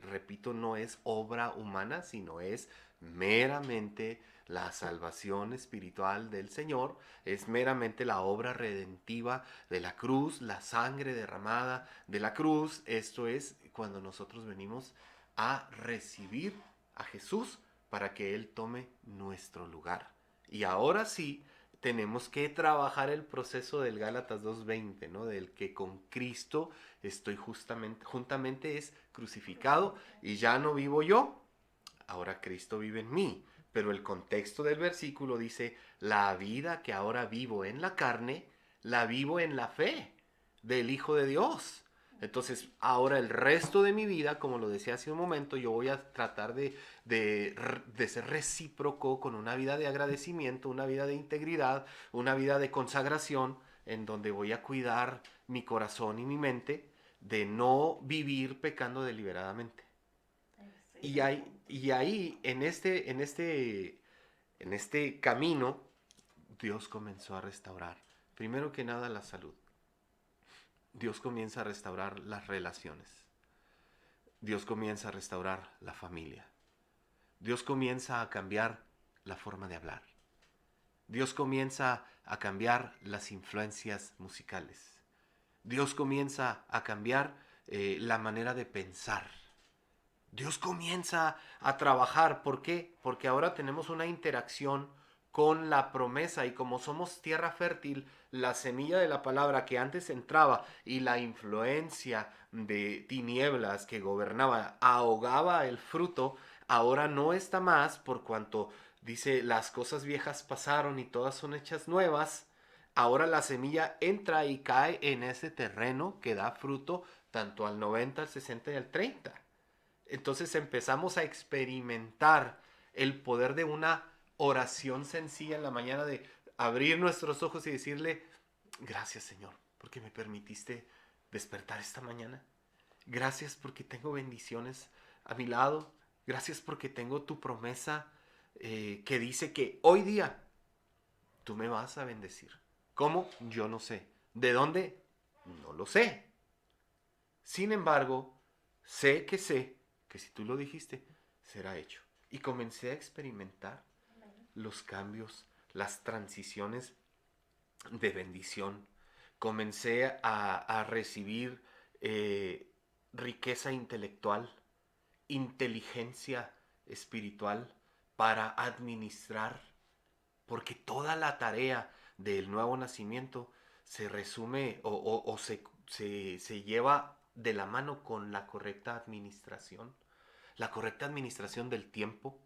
repito, no es obra humana, sino es meramente la salvación espiritual del Señor, es meramente la obra redentiva de la cruz, la sangre derramada de la cruz. Esto es cuando nosotros venimos a recibir a Jesús para que Él tome nuestro lugar. Y ahora sí, tenemos que trabajar el proceso del Gálatas 2:20, ¿no? Del que con Cristo estoy juntamente es crucificado y ya no vivo yo, ahora Cristo vive en mí. Pero el contexto del versículo dice, la vida que ahora vivo en la carne, la vivo en la fe del Hijo de Dios. Entonces, ahora el resto de mi vida, como lo decía hace un momento, yo voy a tratar de ser recíproco con una vida de agradecimiento, una vida de integridad, una vida de consagración, en donde voy a cuidar mi corazón y mi mente de no vivir pecando deliberadamente. Y ahí en este camino, Dios comenzó a restaurar, primero que nada, la salud. Dios comienza a restaurar las relaciones. Dios comienza a restaurar la familia. Dios comienza a cambiar la forma de hablar. Dios comienza a cambiar las influencias musicales. Dios comienza a cambiar la manera de pensar. Dios comienza a trabajar. ¿Por qué? Porque ahora tenemos una interacción con la promesa y como somos tierra fértil, la semilla de la palabra que antes entraba y la influencia de tinieblas que gobernaba ahogaba el fruto, ahora no está más, por cuanto dice las cosas viejas pasaron y todas son hechas nuevas. Ahora la semilla entra y cae en ese terreno que da fruto tanto al 90, al 60 y al 30. Entonces empezamos a experimentar el poder de una oración sencilla en la mañana, de abrir nuestros ojos y decirle, gracias Señor, porque me permitiste despertar esta mañana. Gracias porque tengo bendiciones a mi lado. Gracias porque tengo tu promesa que dice que hoy día tú me vas a bendecir. ¿Cómo? Yo no sé. ¿De dónde? No lo sé. Sin embargo, sé que si tú lo dijiste, será hecho. Y comencé a experimentar los cambios, las transiciones de bendición. Comencé a recibir riqueza intelectual, inteligencia espiritual para administrar, porque toda la tarea del nuevo nacimiento se resume o se lleva de la mano con la correcta administración del tiempo,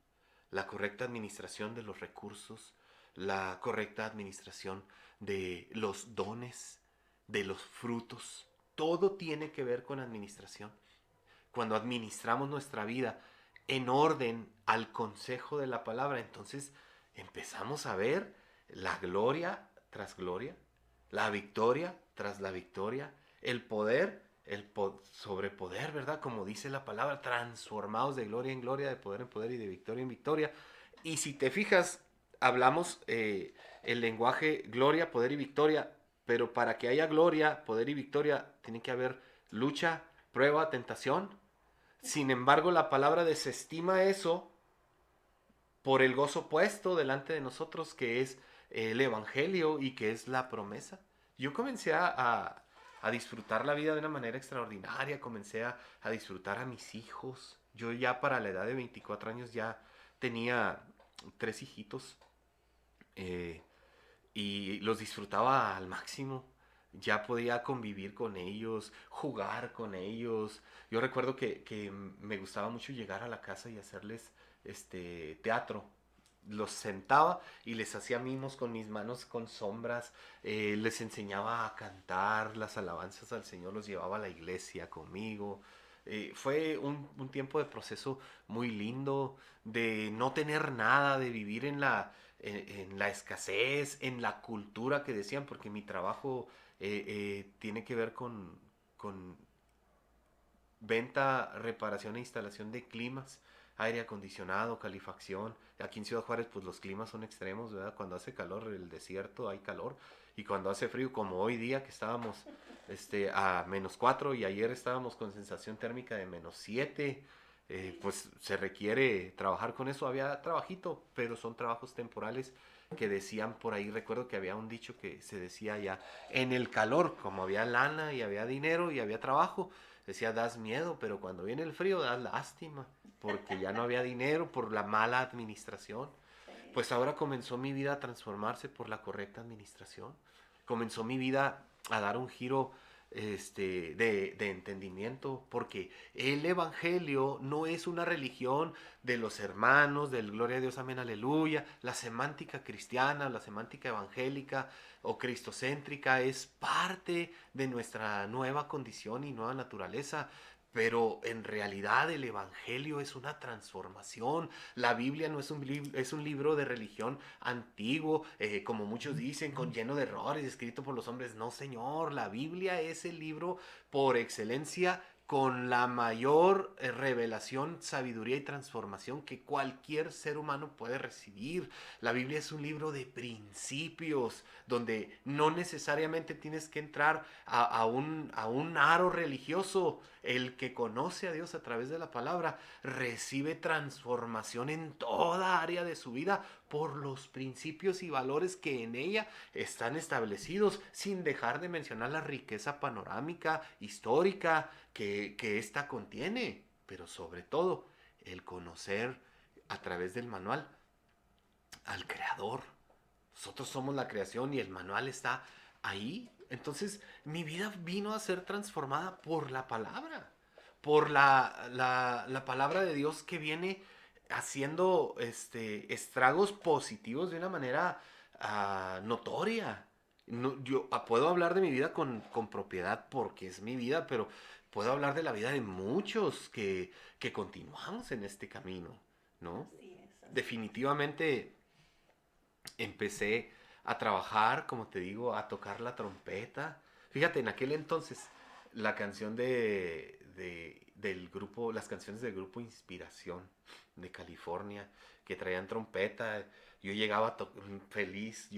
la correcta administración de los recursos, la correcta administración de los dones, de los frutos. Todo tiene que ver con administración. Cuando administramos nuestra vida en orden al consejo de la palabra, entonces empezamos a ver la gloria tras gloria, la victoria tras la victoria, el poder, sobre poder, ¿verdad? Como dice la palabra, transformados de gloria en gloria, de poder en poder y de victoria en victoria. Y si te fijas, hablamos el lenguaje gloria, poder y victoria, pero para que haya gloria, poder y victoria, tiene que haber lucha, prueba, tentación. Sin embargo, la palabra desestima eso por el gozo puesto delante de nosotros, que es el Evangelio y que es la promesa. Yo comencé a disfrutar la vida de una manera extraordinaria, comencé a disfrutar a mis hijos. Yo ya para la edad de 24 años ya tenía 3 hijitos y los disfrutaba al máximo. Ya podía convivir con ellos, jugar con ellos. Yo recuerdo que me gustaba mucho llegar a la casa y hacerles teatro. Los sentaba y les hacía mimos con mis manos con sombras, les enseñaba a cantar las alabanzas al Señor, los llevaba a la iglesia conmigo. Fue un tiempo de proceso muy lindo, de no tener nada, de vivir en la escasez, en la cultura que decían, porque mi trabajo tiene que ver con venta, reparación e instalación de climas, aire acondicionado, calefacción. Aquí en Ciudad Juárez, pues los climas son extremos, ¿verdad? Cuando hace calor, el desierto hay calor. Y cuando hace frío, como hoy día que estábamos a -4 y ayer estábamos con sensación térmica de -7, pues se requiere trabajar con eso. Había trabajito, pero son trabajos temporales que decían por ahí. Recuerdo que había un dicho que se decía ya, en el calor, como había lana y había dinero y había trabajo, decía, das miedo, pero cuando viene el frío das lástima, porque ya no había dinero por la mala administración. Pues ahora comenzó mi vida a transformarse por la correcta administración. Comenzó mi vida a dar un giro de entendimiento, porque el Evangelio no es una religión de los hermanos, del gloria a Dios, amén, aleluya. La semántica cristiana, la semántica evangélica o cristocéntrica es parte de nuestra nueva condición y nueva naturaleza. Pero en realidad el Evangelio es una transformación. La Biblia no es es un libro de religión antiguo, como muchos dicen, lleno de errores, escrito por los hombres. No, Señor, la Biblia es el libro por excelencia con la mayor revelación, sabiduría y transformación que cualquier ser humano puede recibir. La Biblia es un libro de principios, donde no necesariamente tienes que entrar a un aro religioso. El que conoce a Dios a través de la palabra recibe transformación en toda área de su vida por los principios y valores que en ella están establecidos, sin dejar de mencionar la riqueza panorámica, histórica que ésta contiene, pero sobre todo el conocer a través del manual al Creador. Nosotros somos la creación y el manual está ahí. Entonces mi vida vino a ser transformada por la palabra, por la palabra de Dios que viene haciendo estragos positivos de una manera notoria. No, yo puedo hablar de mi vida con propiedad porque es mi vida, pero puedo hablar de la vida de muchos que continuamos en este camino, ¿no? Así es. Definitivamente empecé a trabajar, como te digo, a tocar la trompeta. Fíjate, en aquel entonces la canción del grupo, las canciones del grupo Inspiración de California, que traían trompeta. Yo llegaba feliz.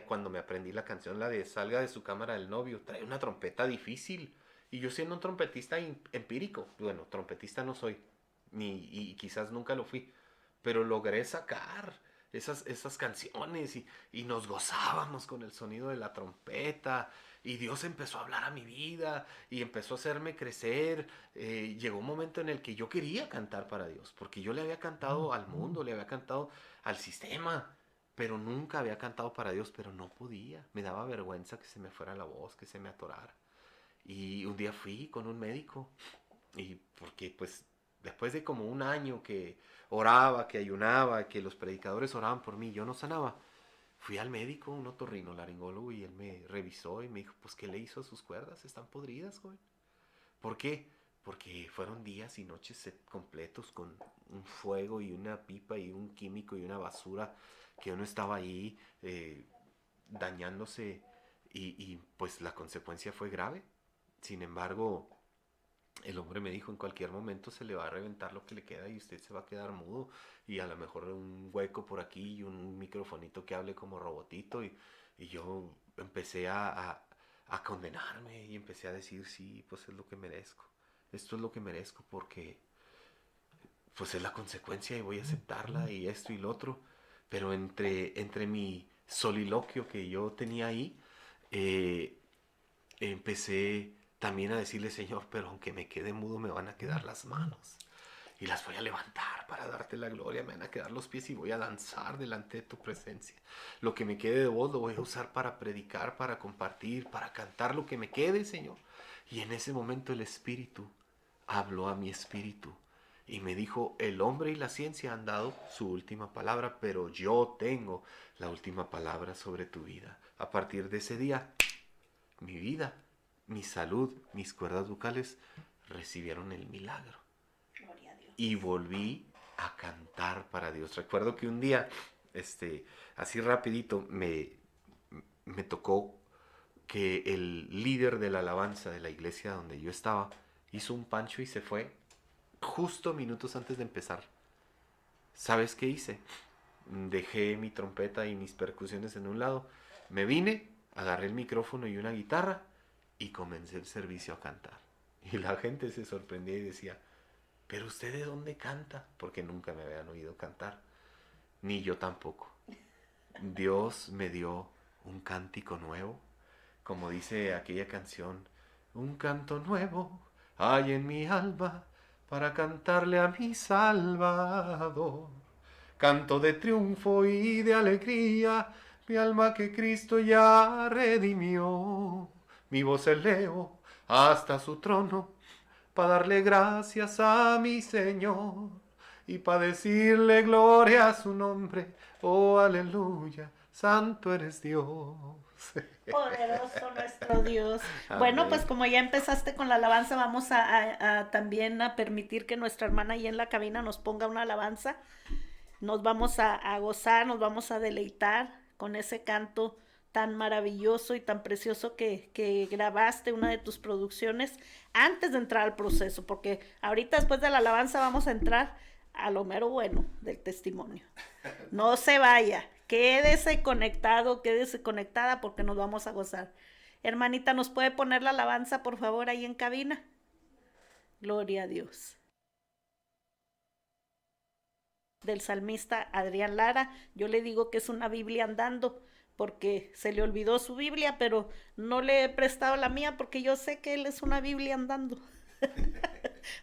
Cuando me aprendí la canción, la de Salga de su cámara el novio, trae una trompeta difícil. Y yo siendo un trompetista empírico, bueno, trompetista no soy, y quizás nunca lo fui, pero logré sacar esas canciones y nos gozábamos con el sonido de la trompeta. Y Dios empezó a hablar a mi vida y empezó a hacerme crecer. Llegó un momento en el que yo quería cantar para Dios, porque yo le había cantado al mundo, le había cantado al sistema, pero nunca había cantado para Dios, pero no podía. Me daba vergüenza que se me fuera la voz, que se me atorara. Y un día fui con un médico, y porque pues después de como un año que oraba, que ayunaba, que los predicadores oraban por mí, yo no sanaba. Fui al médico, un otorrinolaringólogo, y él me revisó y me dijo, pues, ¿qué le hizo a sus cuerdas? Están podridas, joven. ¿Por qué? Porque fueron días y noches completos con un fuego y una pipa y un químico y una basura que uno estaba ahí dañándose, y pues la consecuencia fue grave. Sin embargo, el hombre me dijo, en cualquier momento se le va a reventar lo que le queda y usted se va a quedar mudo, y a lo mejor un hueco por aquí y un microfonito que hable como robotito. Y yo empecé a condenarme y empecé a decir, sí, pues es lo que merezco. Esto es lo que merezco porque pues es la consecuencia y voy a aceptarla, y esto y lo otro. Pero entre mi soliloquio que yo tenía ahí, empecé también a decirle, Señor, pero aunque me quede mudo me van a quedar las manos y las voy a levantar para darte la gloria, me van a quedar los pies y voy a danzar delante de tu presencia. Lo que me quede de voz lo voy a usar para predicar, para compartir, para cantar lo que me quede, Señor. Y en ese momento el Espíritu habló a mi espíritu y me dijo, el hombre y la ciencia han dado su última palabra, pero yo tengo la última palabra sobre tu vida. A partir de ese día, mi vida, mi salud, mis cuerdas vocales recibieron el milagro. Gloria a Dios. Y volví a cantar para Dios. Recuerdo que un día, así rapidito, me tocó que el líder de la alabanza de la iglesia donde yo estaba hizo un pancho y se fue justo minutos antes de empezar. ¿Sabes qué hice? Dejé mi trompeta y mis percusiones en un lado, me vine, agarré el micrófono y una guitarra y comencé el servicio a cantar. Y la gente se sorprendía y decía, ¿pero usted de dónde canta? Porque nunca me habían oído cantar, ni yo tampoco. Dios me dio un cántico nuevo, como dice aquella canción, un canto nuevo hay en mi alma para cantarle a mi Salvador. Canto de triunfo y de alegría, mi alma que Cristo ya redimió. Mi voz elevo hasta su trono, para darle gracias a mi Señor y para decirle gloria a su nombre. Oh, aleluya, santo eres Dios. Poderoso nuestro Dios. Amén. Bueno, pues como ya empezaste con la alabanza, vamos a también a permitir que nuestra hermana ahí en la cabina nos ponga una alabanza. Nos vamos a gozar, nos vamos a deleitar con ese canto tan maravilloso y tan precioso que grabaste, una de tus producciones, antes de entrar al proceso, porque ahorita después de la alabanza vamos a entrar a lo mero bueno del testimonio. No se vaya, quédese conectado, quédese conectada, porque nos vamos a gozar. Hermanita, ¿nos puede poner la alabanza, por favor, ahí en cabina? Gloria a Dios. Del salmista Adrián Lara. Yo le digo que es una Biblia andando, porque se le olvidó su Biblia, pero no le he prestado la mía porque yo sé que él es una Biblia andando.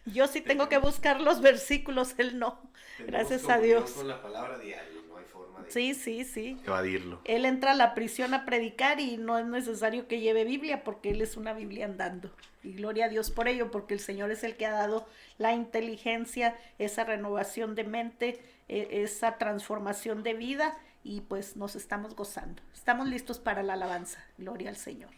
Yo sí tengo que buscar los versículos, él no. Gracias a Dios. Con la palabra diaria, no hay forma de Sí. evadirlo. Él entra a la prisión a predicar y no es necesario que lleve Biblia porque él es una Biblia andando. Y gloria a Dios por ello, porque el Señor es el que ha dado la inteligencia, esa renovación de mente, esa transformación de vida, y pues nos estamos gozando. Estamos listos para la alabanza. Gloria al Señor.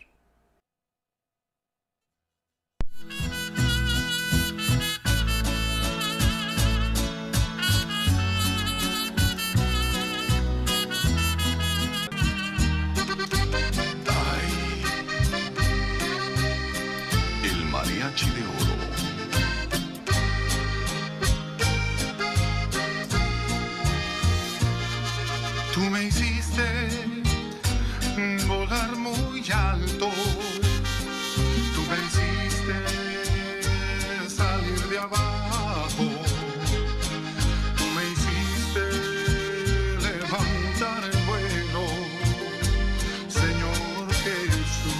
El mariachi Tú me hiciste volar muy alto. Tú me hiciste salir de abajo. Tú me hiciste levantar el vuelo, Señor Jesús.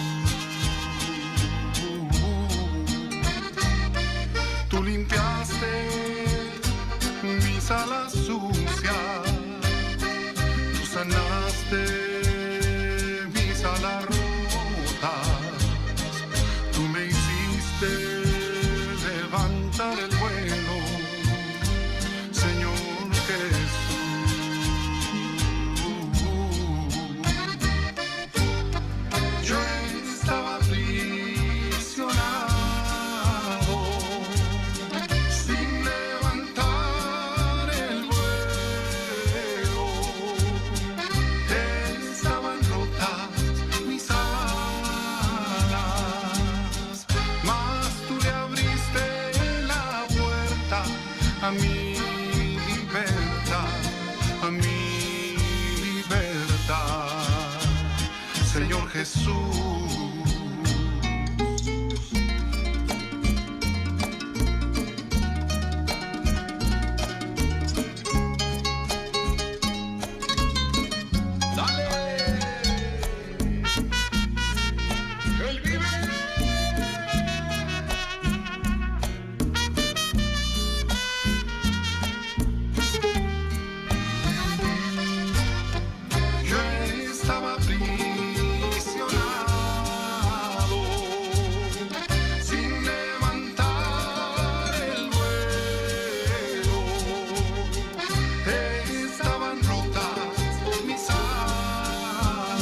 Tú limpiaste mis alas sucias. Tú sanaste mis alas rotas. Tú me hiciste levantar el vuelo, Señor Jesús. Yo estaba aprisionado, sin levantar el vuelo. Estaban rotas mis alas, mas tú le abriste la puerta a mi libertad, a mi libertad, Señor Jesús. Dale, Él vive. Yo estaba aprisionado, sin levantar el vuelo. Estaban rotas mis alas,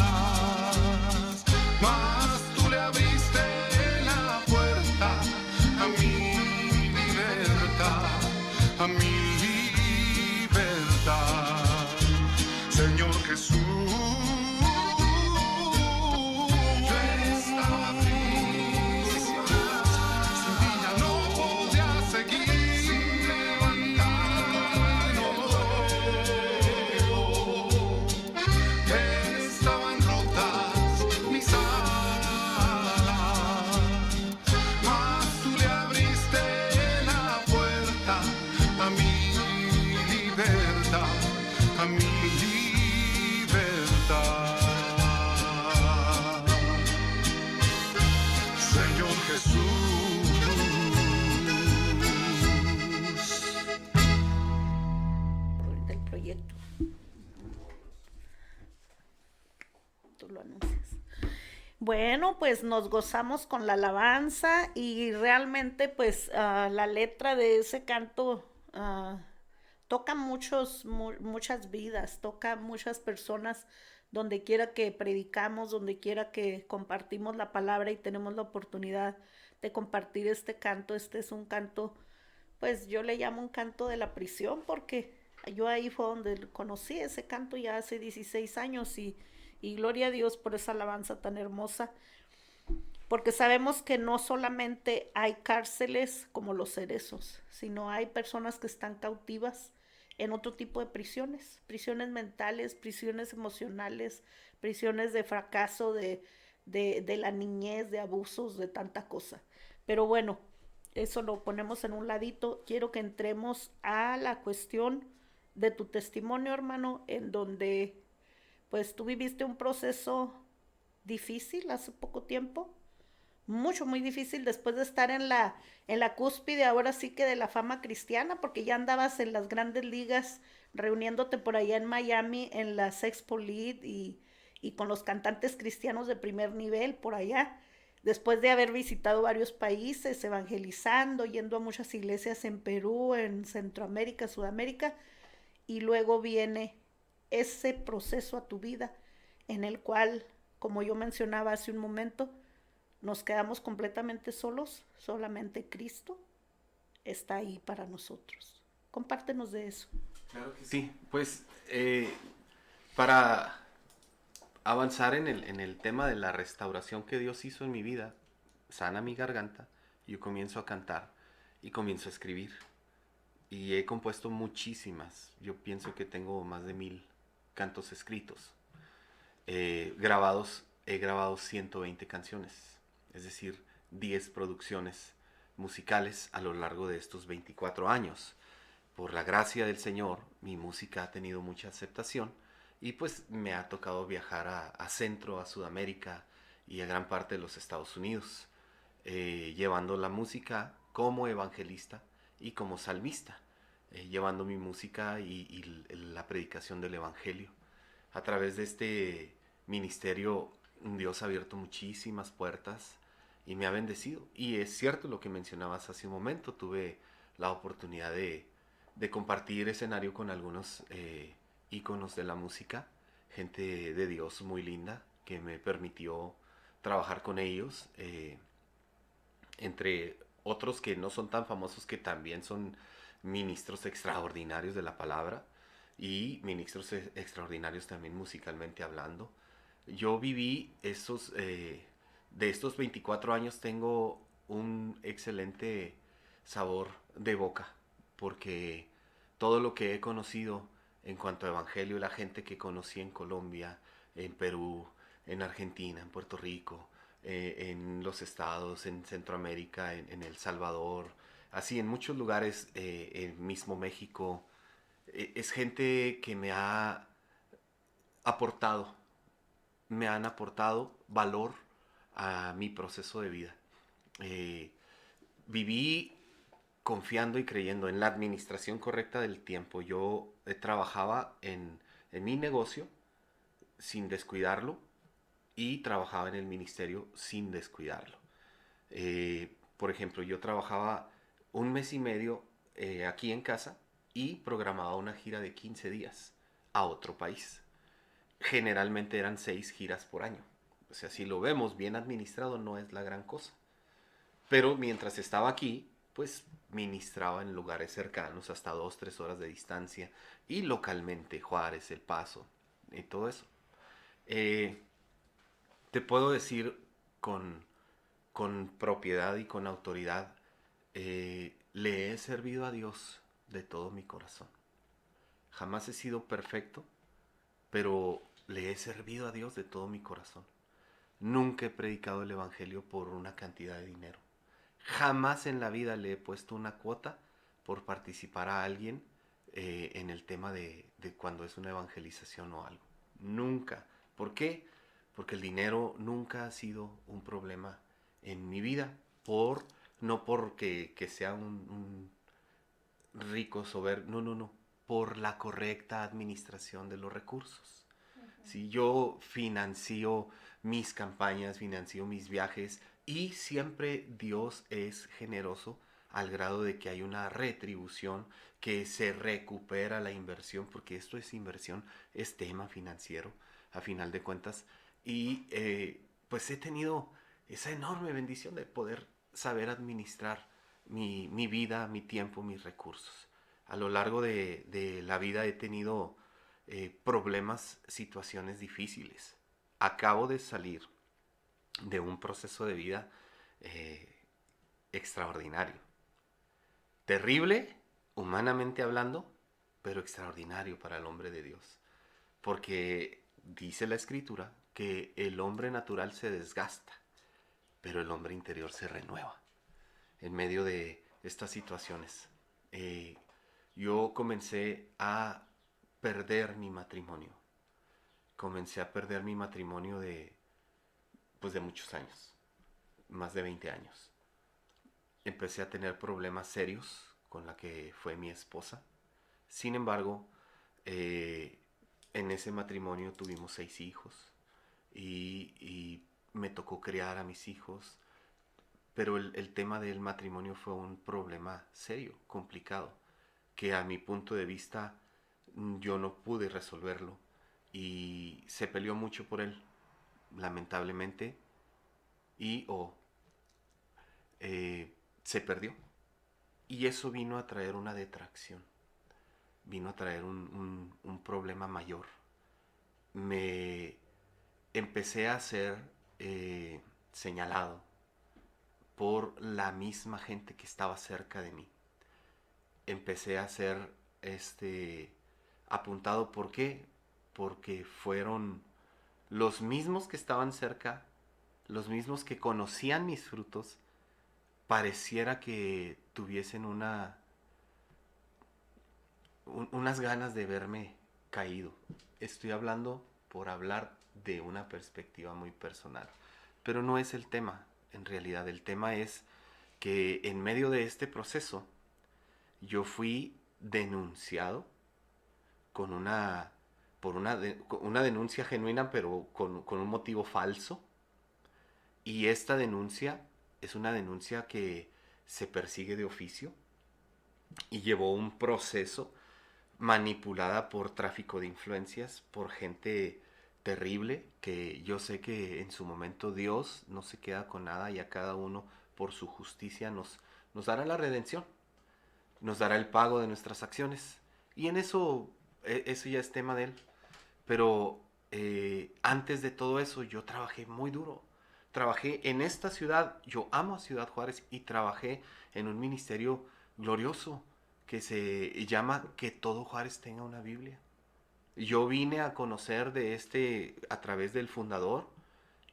mas tú le abriste la puerta a mi libertad, a mi libertad, Señor Jesús. Yo estaba aprisionado, sin ti ya no podía seguir, sin levantar el vuelo. Estaban rotas mis alas, mas tú le abriste la puerta a mi libertad, a mi libertad, Señor Jesús. Del proyecto. Tú lo anuncias. Bueno, pues nos gozamos con la alabanza y realmente pues la letra de ese canto toca muchas vidas, toca muchas personas donde quiera que predicamos, donde quiera que compartimos la palabra y tenemos la oportunidad de compartir este canto. Este es un canto, pues yo le llamo un canto de la prisión porque yo ahí fue donde conocí ese canto ya hace 16 años y gloria a Dios por esa alabanza tan hermosa, porque sabemos que no solamente hay cárceles como los cerezos, sino hay personas que están cautivas en otro tipo de prisiones, prisiones mentales, prisiones emocionales, prisiones de fracaso, de la niñez, de abusos, de tanta cosa. Pero bueno, eso lo ponemos en un ladito. Quiero que entremos a la cuestión de tu testimonio, hermano, en donde pues tú viviste un proceso difícil hace poco tiempo, muy difícil después de estar en la cúspide ahora sí que de la fama cristiana, porque ya andabas en las grandes ligas reuniéndote por allá en Miami en la Expo Lead y con los cantantes cristianos de primer nivel por allá, después de haber visitado varios países, evangelizando, yendo a muchas iglesias en Perú, en Centroamérica, Sudamérica, y luego viene ese proceso a tu vida en el cual, como yo mencionaba hace un momento, nos quedamos completamente solos, solamente Cristo está ahí para nosotros. Compártenos de eso. Claro que sí, pues para avanzar en el tema de la restauración que Dios hizo en mi vida, sana mi garganta, yo comienzo a cantar y comienzo a escribir. Y he compuesto muchísimas, yo pienso que tengo más de 1000 cantos escritos. He grabado 120 canciones, es decir, 10 producciones musicales a lo largo de estos 24 años. Por la gracia del Señor, mi música ha tenido mucha aceptación y pues me ha tocado viajar a Centro, a Sudamérica y a gran parte de los Estados Unidos, llevando la música como evangelista y como salmista, llevando mi música y la predicación del Evangelio. A través de este ministerio, Dios ha abierto muchísimas puertas y me ha bendecido. Y es cierto lo que mencionabas hace un momento, tuve la oportunidad de compartir escenario con algunos íconos de la música, gente de Dios muy linda que me permitió trabajar con ellos, entre otros que no son tan famosos, que también son ministros extraordinarios de la palabra y ministros extraordinarios también musicalmente hablando. Yo viví de estos 24 años tengo un excelente sabor de boca, porque todo lo que he conocido en cuanto a evangelio, la gente que conocí en Colombia, en Perú, en Argentina, en Puerto Rico, en los estados, en Centroamérica, en El Salvador, así en muchos lugares, en mismo México, es gente que aportado, me han aportado valor a mi proceso de vida. Eh, Viví confiando y creyendo en la administración correcta del tiempo. Yo trabajaba en mi negocio sin descuidarlo y trabajaba en el ministerio sin descuidarlo. Por ejemplo, yo trabajaba un mes y medio aquí en casa y programaba una gira de 15 días a otro país. Generalmente eran 6 giras por año. O sea, si lo vemos bien administrado, no es la gran cosa. Pero mientras estaba aquí, pues ministraba en lugares cercanos, hasta 2, 3 horas de distancia, y localmente, Juárez, El Paso, y todo eso. Te puedo decir con propiedad y con autoridad, le he servido a Dios de todo mi corazón. Jamás he sido perfecto, pero le he servido a Dios de todo mi corazón. Nunca he predicado el Evangelio por una cantidad de dinero. Jamás en la vida le he puesto una cuota por participar a alguien en el tema de cuando es una evangelización o algo. Nunca. ¿Por qué? Porque el dinero nunca ha sido un problema en mi vida. No porque que sea un rico soberbio, no. Por la correcta administración de los recursos. Si yo financio mis campañas, financio mis viajes, y siempre Dios es generoso al grado de que hay una retribución, que se recupera la inversión, porque esto es inversión, es tema financiero a final de cuentas. Y pues he tenido esa enorme bendición de poder saber administrar mi vida, mi tiempo, mis recursos. A lo largo de la vida he tenido problemas, situaciones difíciles. Acabo de salir de un proceso de vida extraordinario. Terrible, humanamente hablando, pero extraordinario para el hombre de Dios. Porque dice la Escritura que el hombre natural se desgasta, pero el hombre interior se renueva. En medio de estas situaciones, yo comencé a perder mi matrimonio. Comencé a perder mi matrimonio de muchos años, más de 20 años. Empecé a tener problemas serios con la que fue mi esposa. Sin embargo, en ese matrimonio tuvimos 6 hijos y me tocó criar a mis hijos. Pero el tema del matrimonio fue un problema serio, complicado, que a mi punto de vista yo no pude resolverlo y se peleó mucho por él, lamentablemente, y se perdió. Y eso vino a traer una detracción, vino a traer un problema mayor. Me empecé a ser señalado por la misma gente que estaba cerca de mí. Empecé a ser apuntado. ¿Por qué? porque fueron los mismos que estaban cerca, los mismos que conocían mis frutos, pareciera que tuviesen unas ganas de verme caído. Estoy hablando por hablar de una perspectiva muy personal, pero no es el tema. En realidad el tema es que en medio de este proceso yo fui denunciado con una denuncia genuina, pero con un motivo falso. Y esta denuncia es una denuncia que se persigue de oficio y llevó un proceso manipulada por tráfico de influencias, por gente terrible, que yo sé que en su momento Dios no se queda con nada y a cada uno por su justicia nos dará la redención, nos dará el pago de nuestras acciones. Y en eso, eso ya es tema de él. Pero antes de todo eso yo trabajé muy duro. Trabajé en esta ciudad, yo amo a Ciudad Juárez, y trabajé en un ministerio glorioso que se llama Que todo Juárez tenga una Biblia. Yo vine a conocer de a través del fundador,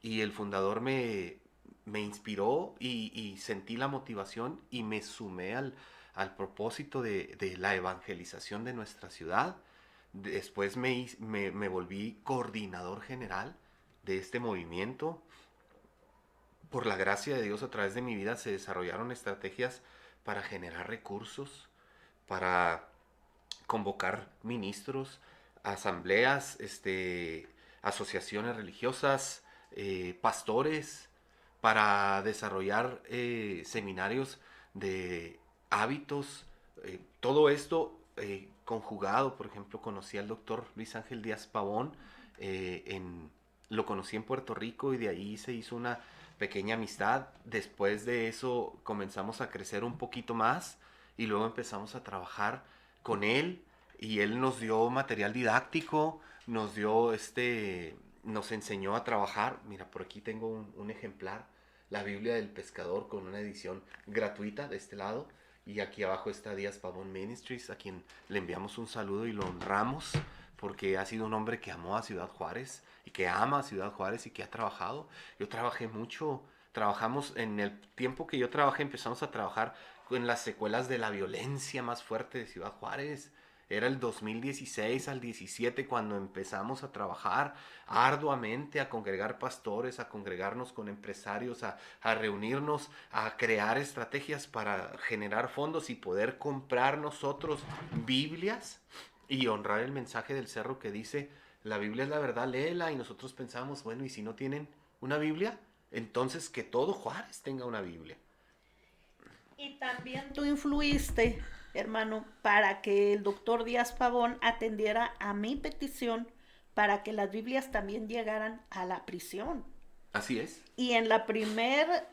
y el fundador me inspiró y sentí la motivación y me sumé al propósito de la evangelización de nuestra ciudad. Después me volví coordinador general de este movimiento. Por la gracia de Dios, a través de mi vida se desarrollaron estrategias para generar recursos, para convocar ministros, asambleas, asociaciones religiosas, pastores, para desarrollar seminarios de hábitos. Todo esto conjugado. Por ejemplo, conocí al doctor Luis Ángel Díaz Pavón, lo conocí en Puerto Rico, y de ahí se hizo una pequeña amistad. Después de eso comenzamos a crecer un poquito más y luego empezamos a trabajar con él, y él nos dio material didáctico, nos enseñó a trabajar. Mira, por aquí tengo un ejemplar, la Biblia del Pescador, con una edición gratuita de este lado, y aquí abajo está Díaz Pavón Ministries, a quien le enviamos un saludo y lo honramos, porque ha sido un hombre que amó a Ciudad Juárez y que ama a Ciudad Juárez y que ha trabajado. Yo trabajé mucho, trabajamos en el tiempo que yo trabajé, empezamos a trabajar en las secuelas de la violencia más fuerte de Ciudad Juárez. Era el 2016 al 17 cuando empezamos a trabajar arduamente, a congregar pastores, a congregarnos con empresarios, a reunirnos, a crear estrategias para generar fondos y poder comprar nosotros Biblias y honrar el mensaje del cerro que dice: la Biblia es la verdad, léela. Y nosotros pensamos, bueno, ¿y si no tienen una Biblia? Entonces que todo Juárez tenga una Biblia. Y también tú influiste, hermano, para que el doctor Díaz Pavón atendiera a mi petición para que las Biblias también llegaran a la prisión. Así es. Y en la primer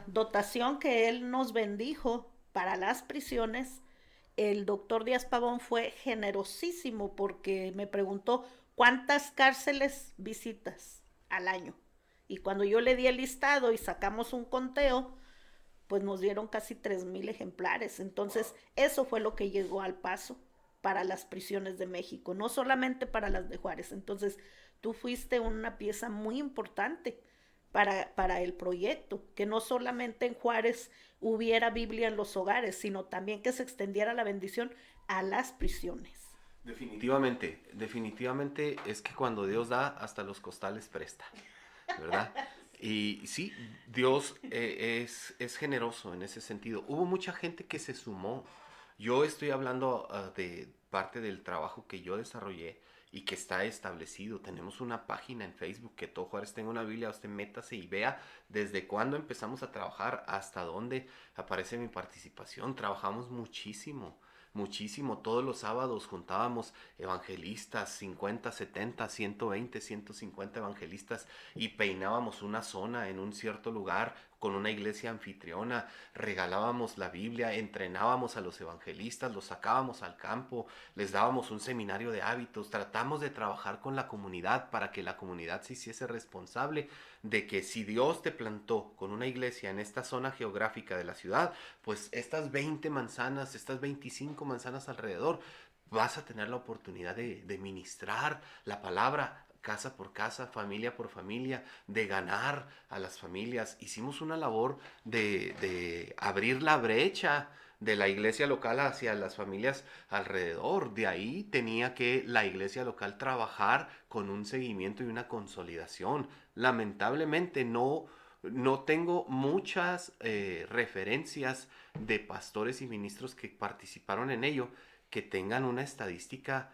dotación que él nos bendijo para las prisiones, el doctor Díaz Pavón fue generosísimo porque me preguntó cuántas cárceles visitas al año. Y cuando yo le di el listado y sacamos un conteo, pues nos dieron casi 3,000 ejemplares. Entonces, eso fue lo que llegó al Paso para las prisiones de México, no solamente para las de Juárez. Entonces, tú fuiste una pieza muy importante para el proyecto, que no solamente en Juárez hubiera Biblia en los hogares, sino también que se extendiera la bendición a las prisiones. Definitivamente es que cuando Dios da, hasta los costales presta, ¿verdad? Y sí, Dios es generoso en ese sentido. Hubo mucha gente que se sumó. Yo estoy hablando de parte del trabajo que yo desarrollé y que está establecido. Tenemos una página en Facebook, Que Todo Juárez Tenga una Biblia. Usted métase y vea desde cuándo empezamos a trabajar hasta dónde aparece mi participación. Trabajamos muchísimo. Todos los sábados juntábamos evangelistas, 50, 70, 120, 150 evangelistas, y peinábamos una zona en un cierto lugar con una iglesia anfitriona, regalábamos la Biblia, entrenábamos a los evangelistas, los sacábamos al campo, les dábamos un seminario de hábitos. Tratamos de trabajar con la comunidad para que la comunidad se hiciese responsable de que si Dios te plantó con una iglesia en esta zona geográfica de la ciudad, pues estas 20 manzanas, estas 25 manzanas alrededor, vas a tener la oportunidad de ministrar la palabra casa por casa, familia por familia, de ganar a las familias. Hicimos una labor de abrir la brecha de la iglesia local hacia las familias alrededor. De ahí tenía que la iglesia local trabajar con un seguimiento y una consolidación. Lamentablemente no tengo muchas referencias de pastores y ministros que participaron en ello que tengan una estadística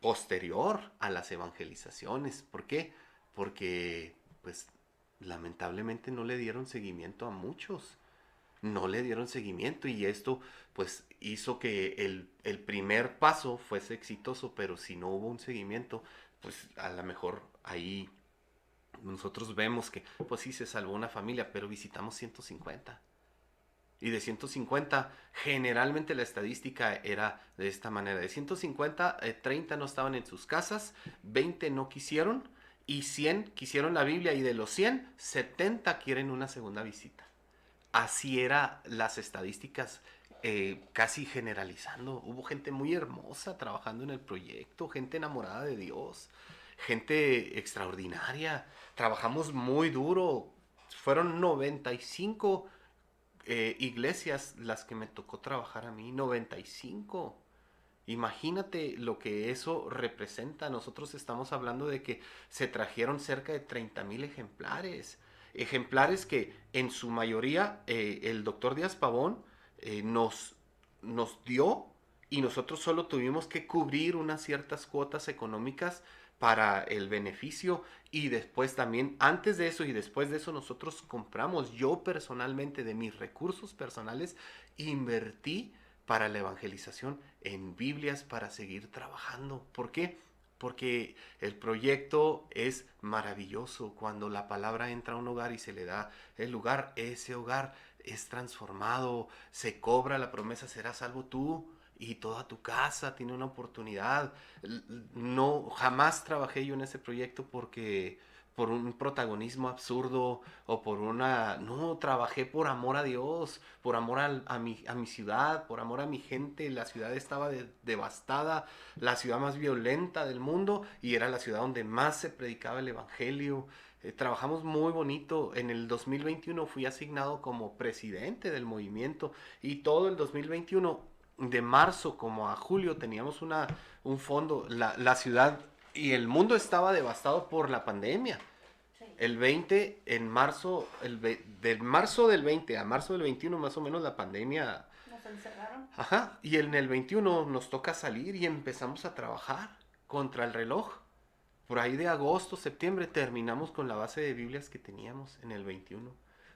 posterior a las evangelizaciones. ¿Por qué? Porque pues lamentablemente no le dieron seguimiento a muchos. No le dieron seguimiento y esto pues hizo que el primer paso fuese exitoso, pero si no hubo un seguimiento, pues a lo mejor ahí nosotros vemos que pues sí se salvó una familia, pero visitamos 150. Y de 150, generalmente la estadística era de esta manera. De 150, 30 no estaban en sus casas, 20 no quisieron y 100 quisieron la Biblia. Y de los 100, 70 quieren una segunda visita. Así eran las estadísticas, casi generalizando. Hubo gente muy hermosa trabajando en el proyecto, gente enamorada de Dios, gente extraordinaria. Trabajamos muy duro. Fueron 95 iglesias las que me tocó trabajar a mí, 95. Imagínate lo que eso representa. Nosotros estamos hablando de que se trajeron cerca de 30,000 ejemplares. Ejemplares que en su mayoría el doctor Díaz Pavón nos dio y nosotros solo tuvimos que cubrir unas ciertas cuotas económicas para el beneficio y después también, antes de eso y después de eso nosotros compramos, yo personalmente de mis recursos personales invertí para la evangelización en Biblias para seguir trabajando. ¿Por qué? Porque el proyecto es maravilloso. Cuando la palabra entra a un hogar y se le da el lugar, ese hogar es transformado, se cobra la promesa, serás salvo tú y toda tu casa tiene una oportunidad. No, jamás trabajé yo en ese proyecto porque por un protagonismo absurdo o por una... No, trabajé por amor a Dios, por amor a mi ciudad, por amor a mi gente. La ciudad estaba devastada, la ciudad más violenta del mundo y era la ciudad donde más se predicaba el evangelio. Trabajamos muy bonito. En el 2021 fui asignado como presidente del movimiento y todo el 2021, de marzo como a julio, teníamos un fondo. La ciudad y el mundo estaba devastado por la pandemia. Sí. El 20, en marzo, de marzo del 20 a marzo del 21 más o menos la pandemia... Nos encerraron. Ajá, y en el 21 nos toca salir y empezamos a trabajar contra el reloj. Por ahí de agosto, septiembre terminamos con la base de Biblias que teníamos en el 21.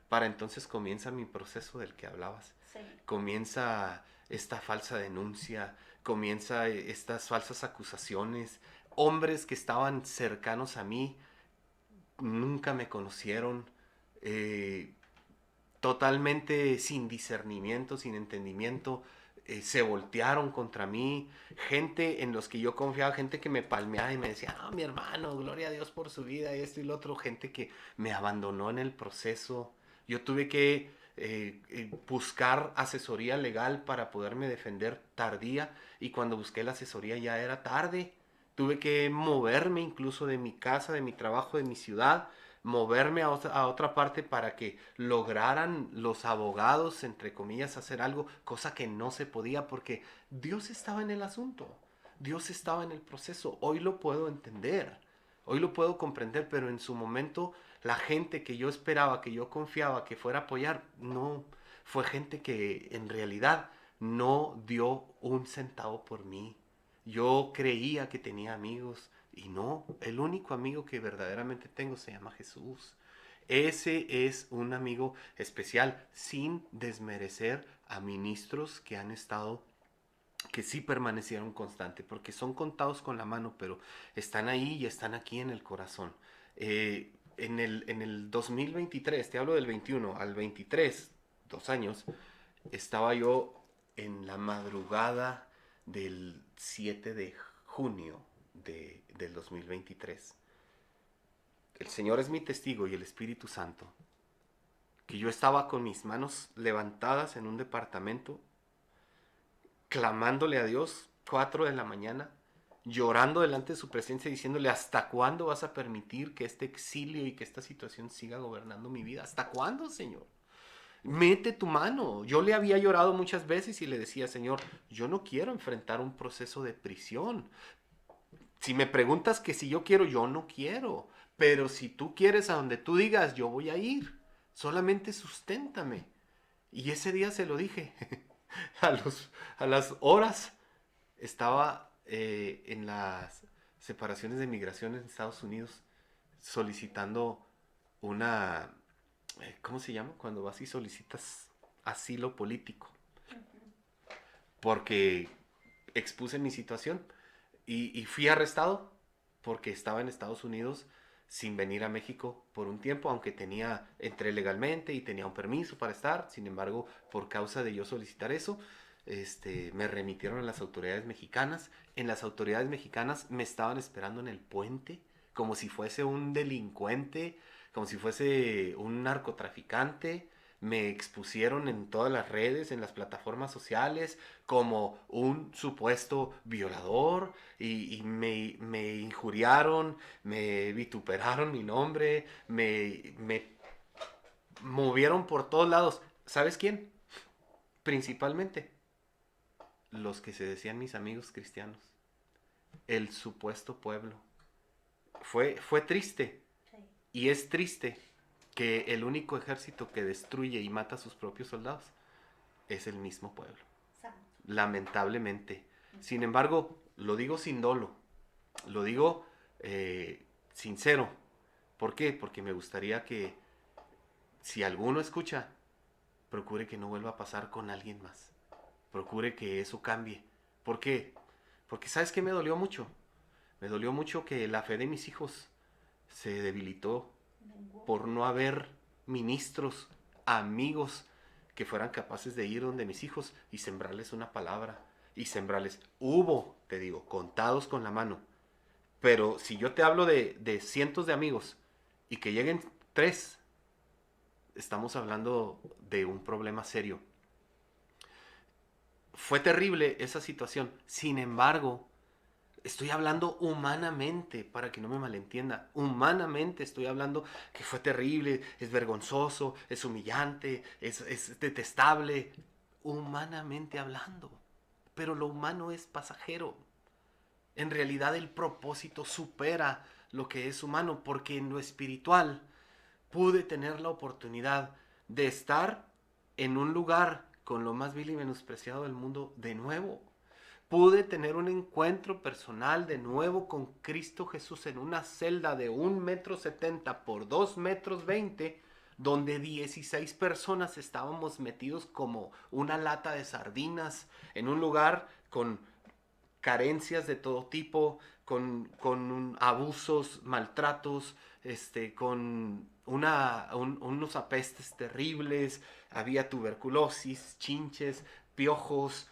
Para entonces comienza mi proceso del que hablabas. Sí. Comienza esta falsa denuncia, comienza estas falsas acusaciones. Hombres que estaban cercanos a mí, nunca me conocieron, totalmente sin discernimiento, sin entendimiento, se voltearon contra mí. Gente en los que yo confiaba, gente que me palmeaba y me decía, mi hermano, gloria a Dios por su vida, esto y lo otro. Gente que me abandonó en el proceso. Yo tuve que buscar asesoría legal para poderme defender tardía, y cuando busqué la asesoría ya era tarde. Tuve que moverme incluso de mi casa, de mi trabajo, de mi ciudad, moverme a otra parte para que lograran los abogados, entre comillas, hacer algo, cosa que no se podía porque Dios estaba en el asunto, Dios estaba en el proceso. Hoy lo puedo entender, hoy lo puedo comprender, pero en su momento la gente que yo esperaba, que yo confiaba que fuera a apoyar, no, fue gente que en realidad no dio un centavo por mí. Yo creía que tenía amigos y no, el único amigo que verdaderamente tengo se llama Jesús. Ese es un amigo especial, sin desmerecer a ministros que han estado, que sí permanecieron constantes, porque son contados con la mano, pero están ahí y están aquí en el corazón. En el 2023, te hablo del 21 al 23, 2 años, estaba yo en la madrugada del 7 de junio del 2023. El Señor es mi testigo y el Espíritu Santo, que yo estaba con mis manos levantadas en un departamento, clamándole a Dios 4 de la mañana, llorando delante de su presencia, diciéndole, ¿hasta cuándo vas a permitir que este exilio y que esta situación siga gobernando mi vida? ¿Hasta cuándo, Señor? Mete tu mano. Yo le había llorado muchas veces y le decía, Señor, yo no quiero enfrentar un proceso de prisión. Si me preguntas que si yo quiero, yo no quiero. Pero si tú quieres, a donde tú digas, yo voy a ir. Solamente susténtame. Y ese día se lo dije. A las horas estaba en las separaciones de migración en Estados Unidos solicitando una... ¿Cómo se llama? Cuando vas y solicitas asilo político. Porque expuse mi situación. Y fui arrestado porque estaba en Estados Unidos sin venir a México por un tiempo, aunque entré legalmente y tenía un permiso para estar. Sin embargo, por causa de yo solicitar eso, me remitieron a las autoridades mexicanas. En las autoridades mexicanas me estaban esperando en el puente, como si fuese un delincuente, como si fuese un narcotraficante. Me expusieron en todas las redes, en las plataformas sociales, como un supuesto violador y me injuriaron, me vituperaron mi nombre, me movieron por todos lados. ¿Sabes quién? Principalmente los que se decían mis amigos cristianos, el supuesto pueblo. Fue triste, y es triste que el único ejército que destruye y mata a sus propios soldados es el mismo pueblo. Lamentablemente. Sin embargo, lo digo sin dolo, lo digo sincero. ¿Por qué? Porque me gustaría que si alguno escucha, procure que no vuelva a pasar con alguien más. Procure que eso cambie. ¿Por qué? Porque ¿sabes qué me dolió mucho? Me dolió mucho que la fe de mis hijos se debilitó por no haber ministros, amigos que fueran capaces de ir donde mis hijos y sembrarles una palabra y sembrarles. Hubo, te digo, contados con la mano. Pero si yo te hablo de cientos de amigos y que lleguen 3, estamos hablando de un problema serio. Fue terrible esa situación. Sin embargo, estoy hablando humanamente, para que no me malentienda. Humanamente estoy hablando que fue terrible, es vergonzoso, es humillante, es detestable. Humanamente hablando. Pero lo humano es pasajero. En realidad el propósito supera lo que es humano, porque en lo espiritual pude tener la oportunidad de estar en un lugar con lo más vil y menospreciado del mundo de nuevo. Pude tener un encuentro personal de nuevo con Cristo Jesús en una celda de 1,70 m por 2,20 m, donde 16 personas estábamos metidos como una lata de sardinas, en un lugar con carencias de todo tipo, con abusos, maltratos, con unos apestes terribles. Había tuberculosis, chinches, piojos,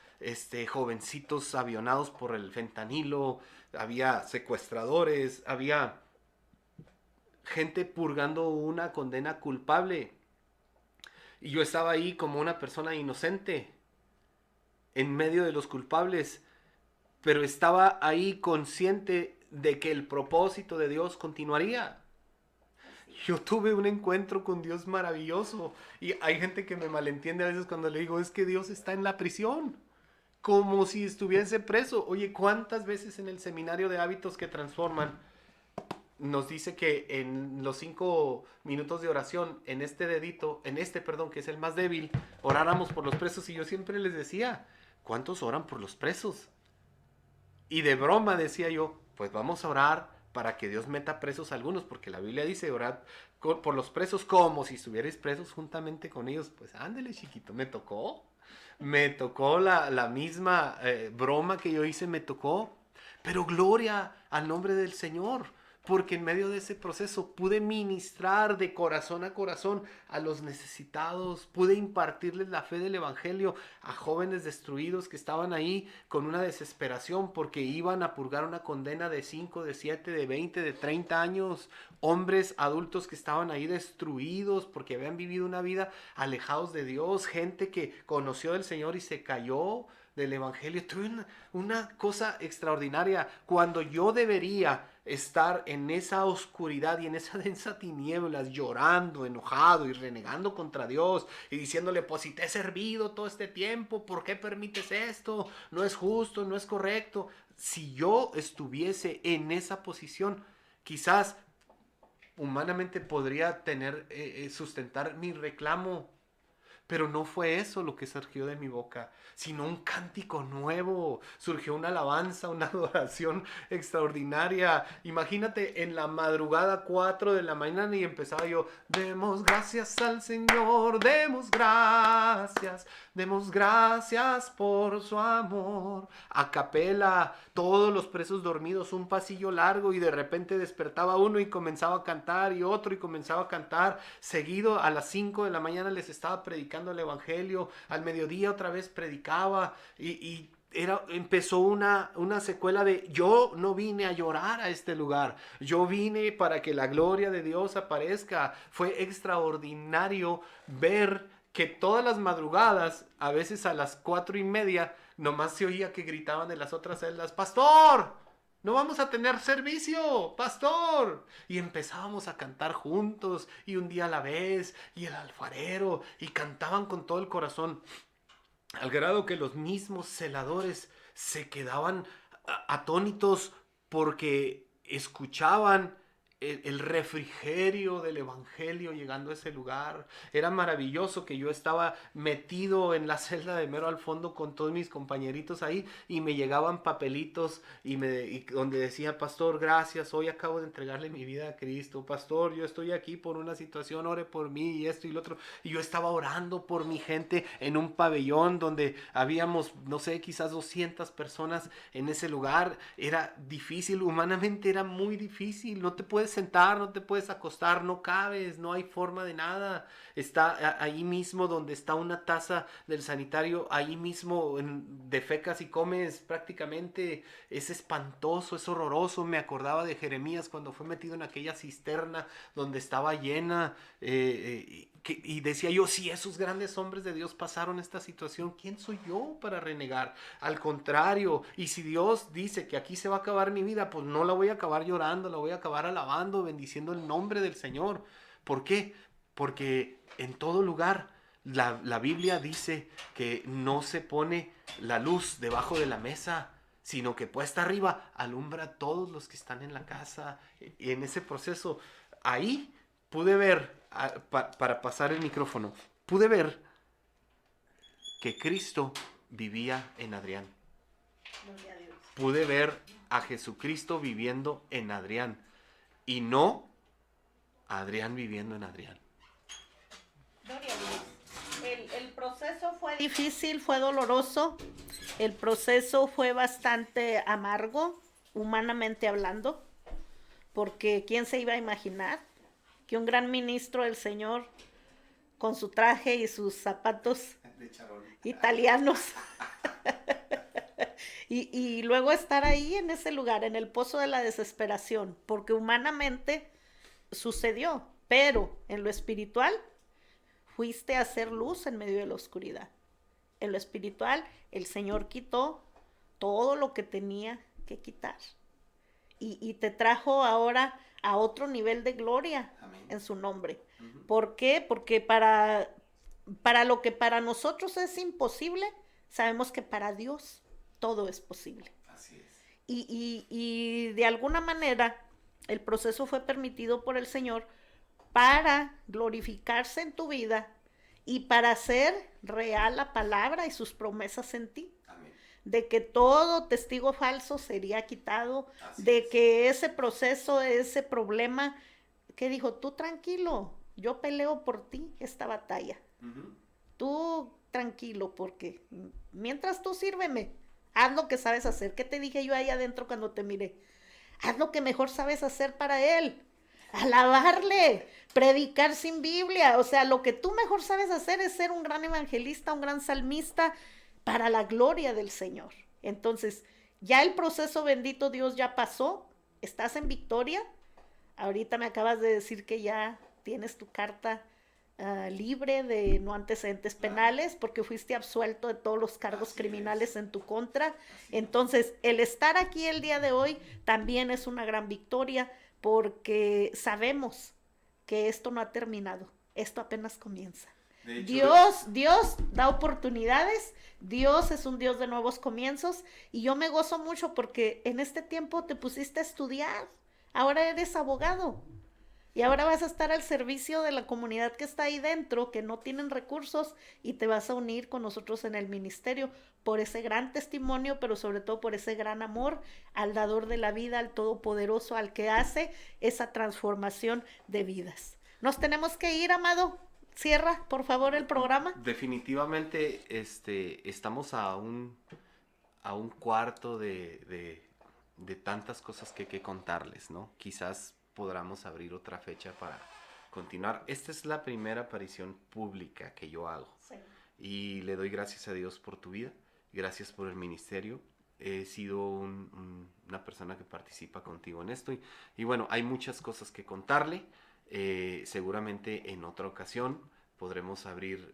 jovencitos avionados por el fentanilo, había secuestradores, había gente purgando una condena culpable. Y yo estaba ahí como una persona inocente, en medio de los culpables, pero estaba ahí consciente de que el propósito de Dios continuaría. Yo tuve un encuentro con Dios maravilloso, y hay gente que me malentiende a veces cuando le digo, es que Dios está en la prisión, como si estuviese preso. Oye, ¿cuántas veces en el seminario de hábitos que transforman nos dice que en los 5 minutos de oración, en este dedito, que es el más débil, oráramos por los presos? Y yo siempre les decía, ¿cuántos oran por los presos? Y de broma decía yo, pues vamos a orar para que Dios meta presos a algunos, porque la Biblia dice, orad por los presos como si estuvierais presos juntamente con ellos. Pues ándele, chiquito, me tocó la misma broma que yo hice, me tocó. Pero gloria al nombre del Señor, porque en medio de ese proceso pude ministrar de corazón a corazón a los necesitados, pude impartirles la fe del evangelio a jóvenes destruidos que estaban ahí con una desesperación porque iban a purgar una condena de 5, de 7, de 20, de 30 años, hombres adultos que estaban ahí destruidos porque habían vivido una vida alejados de Dios, gente que conoció del Señor y se cayó, del Evangelio. Tuve una cosa extraordinaria. Cuando yo debería estar en esa oscuridad y en esa densa tinieblas, llorando, enojado y renegando contra Dios y diciéndole, pues si te he servido todo este tiempo, ¿por qué permites esto? No es justo, no es correcto. Si yo estuviese en esa posición, quizás humanamente podría sustentar mi reclamo. Pero no fue eso lo que surgió de mi boca, sino un cántico nuevo. Surgió una alabanza, una adoración extraordinaria. Imagínate en la madrugada 4 de la mañana y empezaba yo, demos gracias al Señor, demos gracias por su amor. A capela, todos los presos dormidos, un pasillo largo y de repente despertaba uno y comenzaba a cantar y otro y comenzaba a cantar. Seguido a las 5 de la mañana les estaba predicando el Evangelio, al mediodía otra vez predicaba y empezó una secuela de yo no vine a llorar a este lugar, yo vine para que la gloria de Dios aparezca. Fue extraordinario ver que todas las madrugadas, a veces a las 4:30, nomás se oía que gritaban de las otras celdas, ¡Pastor! No vamos a tener servicio, pastor. Y empezábamos a cantar juntos, y un día a la vez, y el alfarero, y cantaban con todo el corazón, al grado que los mismos celadores se quedaban atónitos porque escuchaban el refrigerio del Evangelio llegando a ese lugar. Era maravilloso que yo estaba metido en la celda de mero al fondo con todos mis compañeritos ahí y me llegaban papelitos y donde decía, pastor, gracias, hoy acabo de entregarle mi vida a Cristo. Pastor, yo estoy aquí por una situación, ore por mí y esto y lo otro. Y yo estaba orando por mi gente en un pabellón donde habíamos, no sé, quizás 200 personas en ese lugar. Era difícil, humanamente era muy difícil. No te puedes sentar, no te puedes acostar, no cabes, no hay forma de nada. Está ahí mismo donde está una taza del sanitario, ahí mismo defecas y comes prácticamente. Es espantoso, es horroroso. Me acordaba de Jeremías cuando fue metido en aquella cisterna donde estaba llena y decía yo, si esos grandes hombres de Dios pasaron esta situación, ¿quién soy yo para renegar? Al contrario, y si Dios dice que aquí se va a acabar mi vida, pues no la voy a acabar llorando, la voy a acabar alabando, bendiciendo el nombre del Señor. ¿Por qué? Porque en todo lugar la Biblia dice que no se pone la luz debajo de la mesa, sino que puesta arriba alumbra a todos los que están en la casa. Y en ese proceso, ahí pude ver, para pasar el micrófono, pude ver que Cristo vivía en Adrián. Pude ver a Jesucristo viviendo en Adrián y no a Adrián viviendo en Adrián. Gloria a Dios. El proceso fue difícil, fue doloroso. El proceso fue bastante amargo, humanamente hablando, porque ¿quién se iba a imaginar que un gran ministro del Señor, con su traje y sus zapatos italianos, y luego estar ahí en ese lugar, en el pozo de la desesperación, porque humanamente sucedió, pero en lo espiritual fuiste a hacer luz en medio de la oscuridad. En lo espiritual el Señor quitó todo lo que tenía que quitar y te trajo ahora a otro nivel de gloria. Amén. En su nombre. Uh-huh. ¿Por qué? Porque para lo que para nosotros es imposible, sabemos que para Dios todo es posible. Así es. Y de alguna manera el proceso fue permitido por el Señor para glorificarse en tu vida y para hacer real la palabra y sus promesas en ti. Amén. De que todo testigo falso sería quitado. Así de es. Que ese proceso, ese problema, que dijo, tú tranquilo, yo peleo por ti esta batalla. Uh-huh. Tú tranquilo, porque mientras tú sírveme, haz lo que sabes hacer. ¿Qué te dije yo ahí adentro cuando te miré? Haz lo que mejor sabes hacer para Él. Alabarle, predicar sin Biblia. O sea, lo que tú mejor sabes hacer es ser un gran evangelista, un gran salmista para la gloria del Señor. Entonces, ya el proceso, bendito Dios, ya pasó. Estás en victoria. Ahorita me acabas de decir que ya tienes tu carta libre de no antecedentes penales, porque fuiste absuelto de todos los cargos criminales en tu contra. Entonces, el estar aquí el día de hoy también es una gran victoria, porque sabemos que esto no ha terminado, esto apenas comienza. Dios da oportunidades, Dios es un Dios de nuevos comienzos, y yo me gozo mucho porque en este tiempo te pusiste a estudiar, ahora eres abogado. Y ahora vas a estar al servicio de la comunidad que está ahí dentro, que no tienen recursos, y te vas a unir con nosotros en el ministerio por ese gran testimonio, pero sobre todo por ese gran amor al dador de la vida, al todopoderoso, al que hace esa transformación de vidas. Nos tenemos que ir, amado. Cierra, por favor, el programa. Definitivamente estamos a un cuarto de tantas cosas que hay que contarles, ¿no? Quizás podamos abrir otra fecha para continuar. Esta es la primera aparición pública que yo hago. Sí. Y le doy gracias a Dios por tu vida, gracias por el ministerio. He sido una persona que participa contigo en esto. Y bueno, hay muchas cosas que contarle. Seguramente en otra ocasión podremos abrir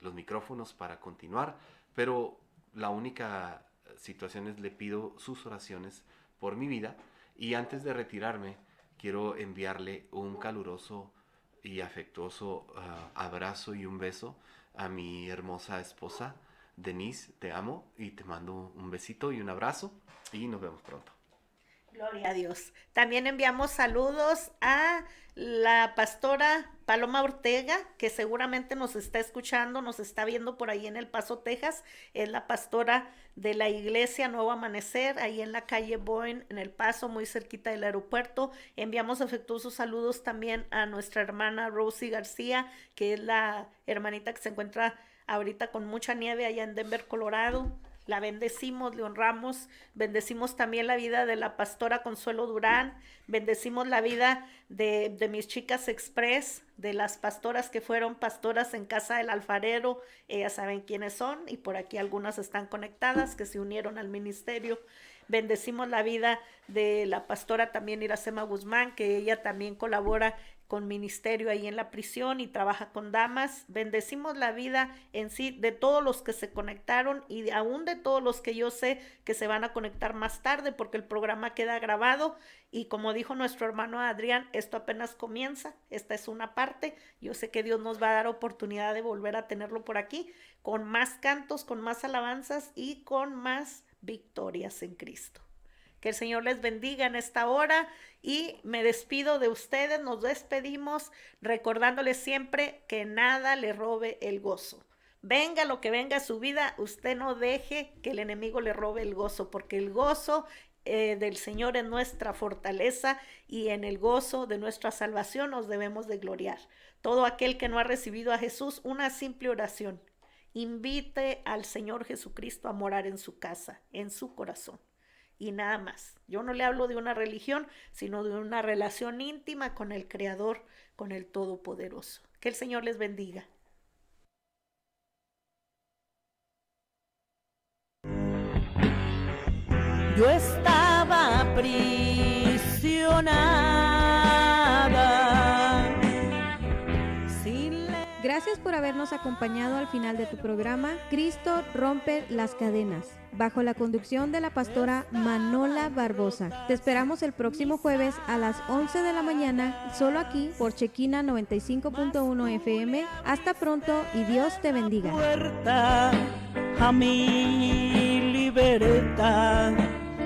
los micrófonos para continuar. Pero la única situación es le pido sus oraciones por mi vida. Y antes de retirarme, quiero enviarle un caluroso y afectuoso abrazo y un beso a mi hermosa esposa, Denise. Te amo y te mando un besito y un abrazo y nos vemos pronto. Gloria a Dios. También enviamos saludos a la pastora Paloma Ortega, que seguramente nos está escuchando, nos está viendo por ahí en El Paso, Texas. Es la pastora de la iglesia Nuevo Amanecer, ahí en la calle Boyne, en El Paso, muy cerquita del aeropuerto. Enviamos afectuosos saludos también a nuestra hermana Rosie García, que es la hermanita que se encuentra ahorita con mucha nieve allá en Denver, Colorado. La bendecimos, le honramos, bendecimos también la vida de la pastora Consuelo Durán, bendecimos la vida de mis chicas Express, de las pastoras que fueron pastoras en Casa del Alfarero. Ellas saben quiénes son, y por aquí algunas están conectadas, que se unieron al ministerio. Bendecimos la vida de la pastora también Iracema Guzmán, que ella también colabora con ministerio ahí en la prisión y trabaja con damas. Bendecimos la vida en sí de todos los que se conectaron, y aún de todos los que yo sé que se van a conectar más tarde, porque el programa queda grabado. Y como dijo nuestro hermano Adrián, esto apenas comienza, esta es una parte. Yo sé que Dios nos va a dar oportunidad de volver a tenerlo por aquí, con más cantos, con más alabanzas y con más victorias en Cristo. Que el Señor les bendiga en esta hora, y me despido de ustedes. Nos despedimos recordándoles siempre que nada le robe el gozo. Venga lo que venga a su vida, usted no deje que el enemigo le robe el gozo, porque el gozo del Señor es nuestra fortaleza, y en el gozo de nuestra salvación nos debemos de gloriar. Todo aquel que no ha recibido a Jesús, una simple oración: invite al Señor Jesucristo a morar en su casa, en su corazón. Y nada más. Yo no le hablo de una religión, sino de una relación íntima con el Creador, con el Todopoderoso. Que el Señor les bendiga. Yo estaba aprisionada. Gracias por habernos acompañado al final de tu programa Cristo rompe las cadenas, bajo la conducción de la pastora Manola Barbosa. Te esperamos el próximo jueves a las 11 de la mañana, solo aquí por Chequina 95.1 FM. Hasta pronto y Dios te bendiga. Puerta a mi libertad.